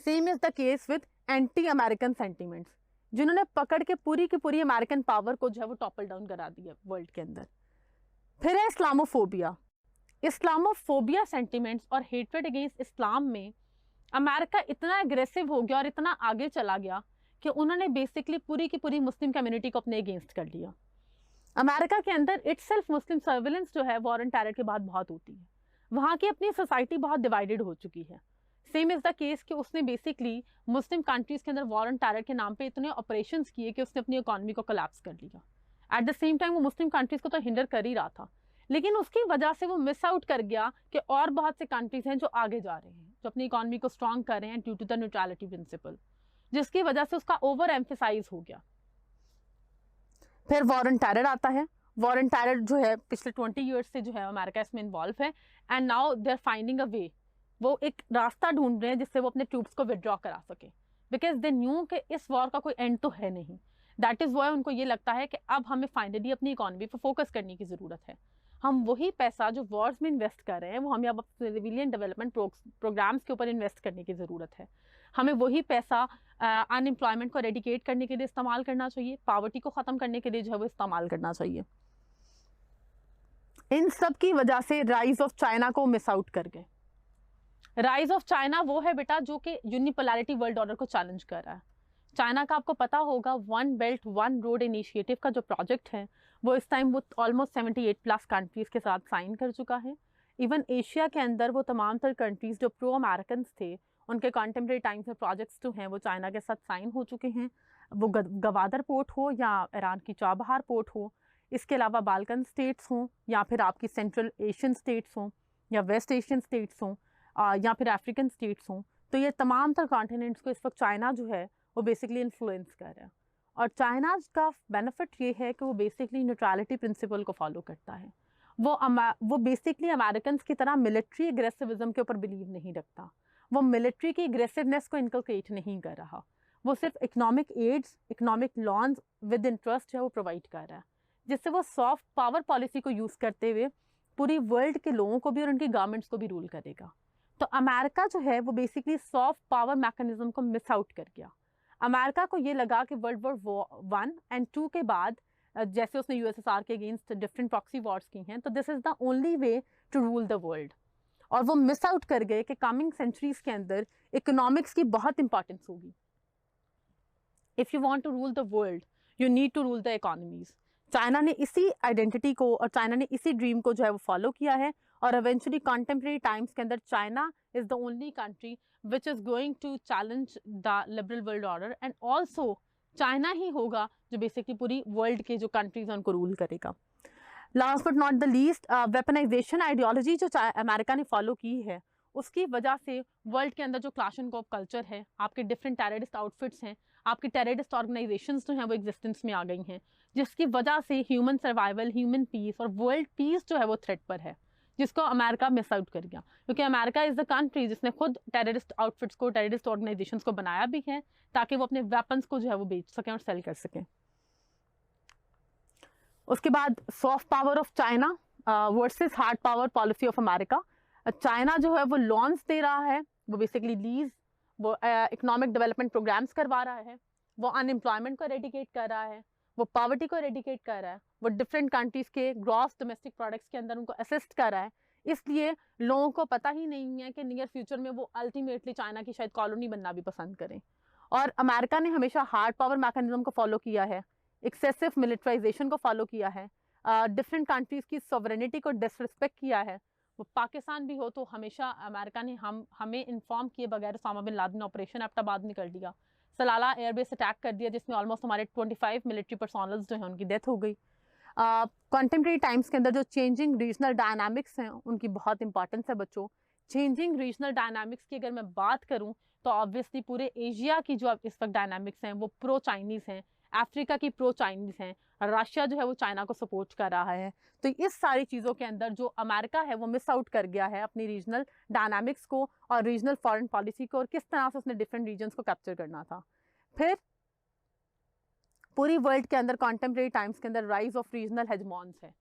Same is the case with anti American sentiments, जिन्होंने पकड़ के पूरी की पूरी अमेरिकन पावर को जो है वो टॉपल डाउन करा दिया वर्ल्ड के अंदर। फिर है इस्लामोफोबिया। इस्लामोफोबिया सेंटिमेंट्स और हेट्रेड अगेंस्ट इस्लाम में अमेरिका इतना एग्रेसिव हो गया और इतना आगे चला गया कि उन्होंने बेसिकली पूरी की पूरी मुस्लिम कम्युनिटी को अपने अगेंस्ट कर लिया। अमेरिका के अंदर इटसेल्फ मुस्लिम सर्विलेंस जो है वॉर ऑन टेरर के बाद बहुत होती है। वहाँ की अपनी सोसाइटी बहुत डिवाइडेड हो चुकी है। सेम इज द केस कि उसने बेसिकली मुस्लिम कंट्रीज के अंदर वॉर ऑन टेरर के नाम पे इतने ऑपरेशंस किए कि उसने अपनी इकोनॉमी को कोलैप्स कर लिया। एट द सेम टाइम वो मुस्लिम कंट्रीज को तो हिंडर कर ही रहा था, लेकिन उसकी वजह से वो मिस आउट कर गया कि और बहुत से कंट्रीज हैं जो आगे जा रहे हैं, जो अपनी इकोनॉमी को स्ट्रॉन्ग कर रहे हैं due to the neutrality principle, जिसकी वजह से उसका ओवर एम्फेसाइज हो गया। फिर वॉर ऑन टेरर आता है। वॉर ऑन टेरर जो है पिछले 20 ईयर्स से जो है अमेरिका इसमें इन्वॉल्व है and now they are finding a way. वो एक रास्ता ढूंढ रहे हैं जिससे वो अपने ट्रूप्स को विदड्रॉ करा सके, बिकॉज दे न्यू कि इस वॉर का कोई एंड तो है नहीं। दैट इज वाई उनको ये लगता है कि अब हमें फाइनली अपनी इकोनॉमी पर फोकस करने की जरूरत है। हम वही पैसा जो वॉर्स में इन्वेस्ट कर रहे हैं वो हमें अब सिविलियन डेवलपमेंट प्रोग्राम्स के ऊपर इन्वेस्ट करने की ज़रूरत है। हमें वही पैसा अनएम्प्लॉयमेंट को रेडिकेट करने के लिए इस्तेमाल करना चाहिए, पॉवर्टी को ख़त्म करने के लिए जो है वो इस्तेमाल करना चाहिए। इन सब की वजह से राइज ऑफ चाइना को मिस आउट कर गए। राइज ऑफ चाइना वो है बेटा जो कि यूनिपोलैरिटी वर्ल्ड ऑर्डर को चैलेंज कर रहा है। चाइना का आपको पता होगा one belt one road initiative का जो प्रोजेक्ट है वो इस टाइम वो ऑलमोस्ट 78+ कंट्रीज़ के साथ साइन कर चुका है। इवन एशिया के अंदर वो तमाम तर कंट्रीज़ जो प्रो अमेरिकन थे उनके कंटेम्प्रेरी टाइम्स में प्रोजेक्ट्स जो हैं वो चाइना के साथ साइन हो चुके हैं। वो गवादर पोर्ट हो या ईरान की चाबहार पोर्ट हो, इसके अलावा बाल्कन स्टेट्स हों या फिर आपकी सेंट्रल एशियन स्टेट्स हों या वेस्ट एशियन स्टेट्स हों या फिर अफ्रीकन स्टेट्स हों, तो ये तमाम तर कॉन्टिनेंट्स को इस वक्त चाइना जो है वो बेसिकली इन्फ्लुएंस कर रहा है। और चाइना का बेनिफिट ये है कि वो बेसिकली न्यूट्रलिटी प्रिंसिपल को फॉलो करता है। वो बेसिकली अमेरिकन की तरह मिलिट्री एग्रेसिविज्म के ऊपर बिलीव नहीं रखता। वो मिलिट्री की एग्रेसिवनेस को इनकलकेट नहीं कर रहा। वो सिर्फ economic aids, economic loans with interest है वो प्रोवाइड कर रहा है, जिससे वो सॉफ्ट पावर पॉलिसी को यूज़ करते हुए पूरी वर्ल्ड के लोगों को भी और उनकी गवर्नमेंट्स को भी रूल करेगा। तो अमेरिका जो है वो बेसिकली सॉफ्ट पावर मैकेनिज्म को मिस आउट कर गया। अमेरिका को ये लगा कि वर्ल्ड वॉर 1 और 2 के बाद जैसे उसने यूएसएसआर के अगेंस्ट डिफरेंट प्रॉक्सी वॉर्स की हैं, तो this is the only way to rule the world. और वो मिस आउट कर गए कि कमिंग सेंचुरीज के अंदर इकोनॉमिक्स की बहुत इंपॉर्टेंस होगी। If you want to rule the world you need to rule the economies. China ने इसी आइडेंटिटी को और चाइना ने इसी ड्रीम को जो है वो फॉलो किया है और इवेंचुअली कंटेम्प्रेरी टाइम्स के अंदर China is the only country which is going to challenge the liberal world order and also China ही होगा जो बेसिकली पूरी वर्ल्ड के जो कंट्रीज हैं उनको रूल करेगा। Last but not the least, weaponisation ideology जो अमेरिका ने फॉलो की है उसकी वजह से वर्ल्ड के अंदर जो क्लाशनकोफ कल्चर है, आपके डिफरेंट टेररिस्ट आउटफिट्स हैं, आपकी टेररिस्ट ऑर्गेनाइजेशंस जो हैं वो एग्जिस्टेंस में आ गई हैं, जिसकी वजह से ह्यूमन सर्वाइवल, ह्यूमन पीस और वर्ल्ड पीस जो है वो थ्रेट पर है, जिसको अमेरिका मिस आउट कर गया। क्योंकि अमेरिका इज़ द कंट्री जिसने खुद टेररिस्ट आउटफिट्स को, टेररिस्ट ऑर्गेनाइजेशंस को बनाया भी है ताकि वो अपने वेपन्स को जो है वो बेच सकें और सेल कर सकें। उसके बाद soft power of China versus hard power policy of America. China जो है वो लॉन्स दे रहा है, वो बेसिकली लीज, वो इकोनॉमिक डेवलपमेंट प्रोग्राम्स करवा रहा है, वो अनएम्प्लॉयमेंट को रेडिकेट कर रहा है, वो पॉवर्टी को रेडिकेट कर रहा है, वो डिफरेंट कंट्रीज़ के ग्रॉस डोमेस्टिक प्रोडक्ट्स के अंदर उनको असिस्ट कर रहा है। इसलिए लोगों को पता ही नहीं है कि नियर फ्यूचर में वो अल्टीमेटली चाइना की शायद कॉलोनी बनना भी पसंद करें। और अमेरिका ने हमेशा हार्ड पावर मैकेनिज्म को फॉलो किया है, एक्सेसिव मिलिट्राइजेशन को फॉलो किया है, डिफरेंट कंट्रीज की सॉवरेनिटी को डिसरिस्पेक्ट किया है। वो पाकिस्तान भी हो तो हमेशा अमेरिका ने हमें इन्फॉर्म किए बगैर Osama bin Laden operation Abbottabad में कर दिया, सलाला एयरबेस अटैक कर दिया जिसमें ऑलमोस्ट हमारे 25 मिलिट्री पर्सनल्स जो हैं उनकी डेथ हो गई। कंटेम्प्रेरी टाइम्स के अंदर जो चेंजिंग रीजनल डायनामिक्स हैं उनकी बहुत इंपॉर्टेंस है बच्चों। चेंजिंग रीजनल डायनामिक्स की अगर मैं बात करूं तो ऑब्वियसली पूरे एशिया की जो अब इस वक्त डायनामिक्स हैं वो प्रो चाइनीज़ हैं, अफ्रीका की प्रो चाइनीज़ हैं, रशिया जो है वो चाइना को सपोर्ट कर रहा है। तो इस सारी चीज़ों के अंदर जो अमेरिका है वो मिस आउट कर गया है अपनी रीजनल डायनामिक्स को और रीजनल फॉरेन पॉलिसी को, और किस तरह से उसने डिफरेंट रीजन्स को कैप्चर करना था। फिर पूरी वर्ल्ड के अंदर कॉन्टेम्प्रेरी टाइम्स के अंदर राइज ऑफ रीजनल हेजमॉन्स है।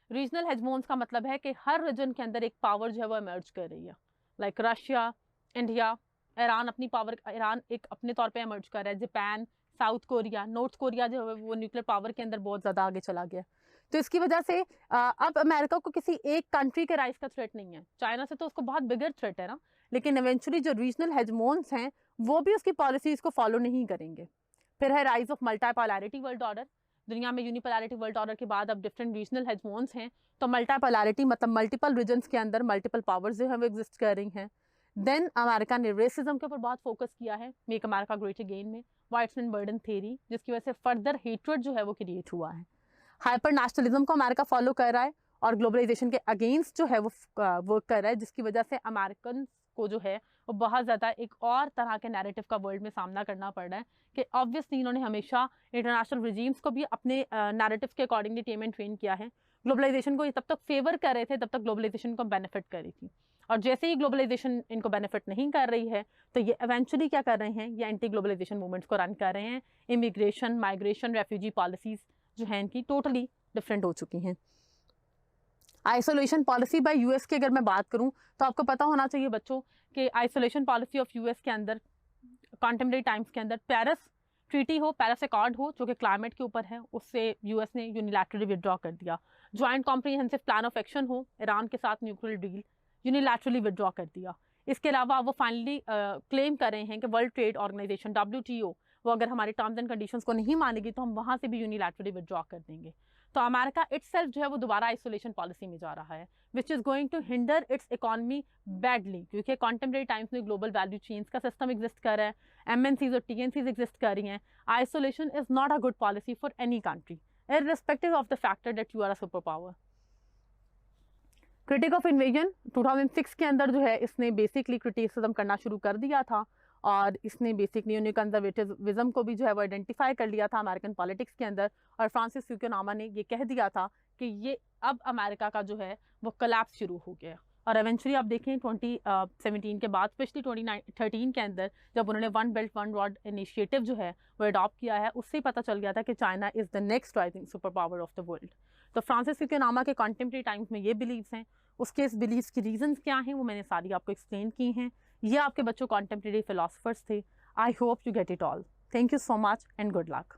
रीजनल हेजमॉन्स का मतलब है कि हर रीजन के अंदर एक पावर जो है वो इमर्ज कर रही है, लाइक रशिया, इंडिया, ईरान अपनी पावर, ईरान एक अपने तौर पे इमर्ज कर रहा है, Japan, south Korea, north Korea जो है वो न्यूक्लियर पावर के अंदर बहुत ज़्यादा आगे चला गया। तो इसकी वजह से अब अमेरिका को किसी एक कंट्री के राइज का थ्रेट नहीं है, चाइना से तो उसको बहुत बिगर थ्रेट है ना, लेकिन इवेंचुअली जो रीजनल हेजमॉन्स हैं वो भी उसकी पॉलिसीज़ को फॉलो नहीं करेंगे। फिर है rise of multipolarity world order. दुनिया में यूनिपोलैरिटी वर्ल्ड ऑर्डर के बाद अब डिफरेंट रीजनल हेजमॉन्स हैं, तो मल्टीपोलैरिटी मतलब मल्टीपल रीजन्स के अंदर मल्टीपल पावर्स जो है वो एग्जिस्ट कर रही हैं। देन अमेरिका ने रेसिज्म के ऊपर बहुत फोकस किया है, मेक अमेरिका ग्रेट अगेन में, व्हाइट्स मैन बर्डन थ्योरी, जिसकी वजह से फर्दर हेट्रेड जो है वो क्रिएट हुआ है। हाइपर नेशनलिज्म को अमेरिका फॉलो कर रहा है और ग्लोबलाइजेशन के अगेंस्ट जो है वो वर्क कर रहा है, जिसकी वजह से अमेरिकन को जो है वो बहुत ज़्यादा एक और तरह के नैरेटिव का वर्ल्ड में सामना करना पड़ रहा है कि ऑब्वियसली इन्होंने हमेशा इंटरनेशनल रिजीम्स को भी अपने नैरेटिव के अकॉर्डिंगली टेम एंड ट्रेन किया है। ग्लोबलाइजेशन को ये तब तक फेवर कर रहे थे तब तक ग्लोबलाइजेशन को बेनिफिट कर रही थी, और जैसे ही ग्लोबलाइजेशन इनको बेनिफिट नहीं कर रही है तो ये इवेंचुअली क्या कर रहे हैं, ये एंटी ग्लोबलाइजेशन मूवमेंट्स को रन कर रहे हैं। इमिग्रेशन, माइग्रेशन, रेफ्यूजी पॉलिसीज़ जो हैं इनकी टोटली डिफरेंट हो चुकी हैं। आइसोलेशन पॉलिसी बाय यूएस की अगर मैं बात करूं तो आपको पता होना चाहिए बच्चों कि आइसोलेशन पॉलिसी ऑफ यूएस के अंदर कॉन्टेम्प्रेरी टाइम्स के अंदर पेरिस ट्रीटी हो, पेरिस अकॉर्ड हो जो कि क्लाइमेट के ऊपर है, उससे यूएस ने यूनिलैटरली विड्रॉ कर दिया। Joint comprehensive plan of action हो, ईरान के साथ न्यूक्लियर डील, यूनिलैटरली विड्रॉ कर दिया। इसके अलावा वो फाइनली क्लेम कर रहे हैं कि वर्ल्ड ट्रेड ऑर्गेनाइजेशन WTO वो अगर हमारे टर्म्स एंड कंडीशंस को नहीं मानेगी तो हम वहाँ से भी यूनिलैटरली विड्रॉ कर देंगे। तो अमेरिका इटसेल्फ जो है वो दोबारा आइसोलेशन पॉलिसी में जा रहा है, which is going to hinder its economy badly, क्योंकि कॉन्टेम्प्रेरी टाइम्स में ग्लोबल वैल्यू चेन्स का सिस्टम एग्जिस्ट कर रहा है, MNCs और TNCs एग्जिस्ट कर रही हैं। Isolation is not a good policy for any country irrespective of the factor that you are a super power. Critique of invasion 2006 के अंदर जो है इसने बेसिकली क्रिटिसिज्म करना शुरू कर दिया था, और इसने बेसिकली न्यू कंजर्वेटिविज्म को भी जो है वो आइडेंटिफाई कर लिया था अमेरिकन पॉलिटिक्स के अंदर, और फ्रांसिस फ्यूकुयामा ने ये कह दिया था कि ये अब अमेरिका का जो है वो कोलैप्स शुरू हो गया। और एवेंचुअली आप देखें 2017 के बाद, स्पेशली 2013 के अंदर जब उन्होंने one belt one road initiative जो है वो अडॉप्ट किया है, उससे ही पता चल गया था कि China is the next rising super power of the world. तो फ्रांसिस फ्यूकुयामा के कॉन्टेम्प्रेरी टाइम्स में ये बिलीव्स हैं, उसके इस बिलीव्स की रीजंस क्या हैं वो मैंने सारी आपको एक्सप्लेन की हैं। ये आपके बच्चों कॉन्टेम्प्रेरी फिलोसफर्स थे। I hope you get it all. Thank you so much and good luck.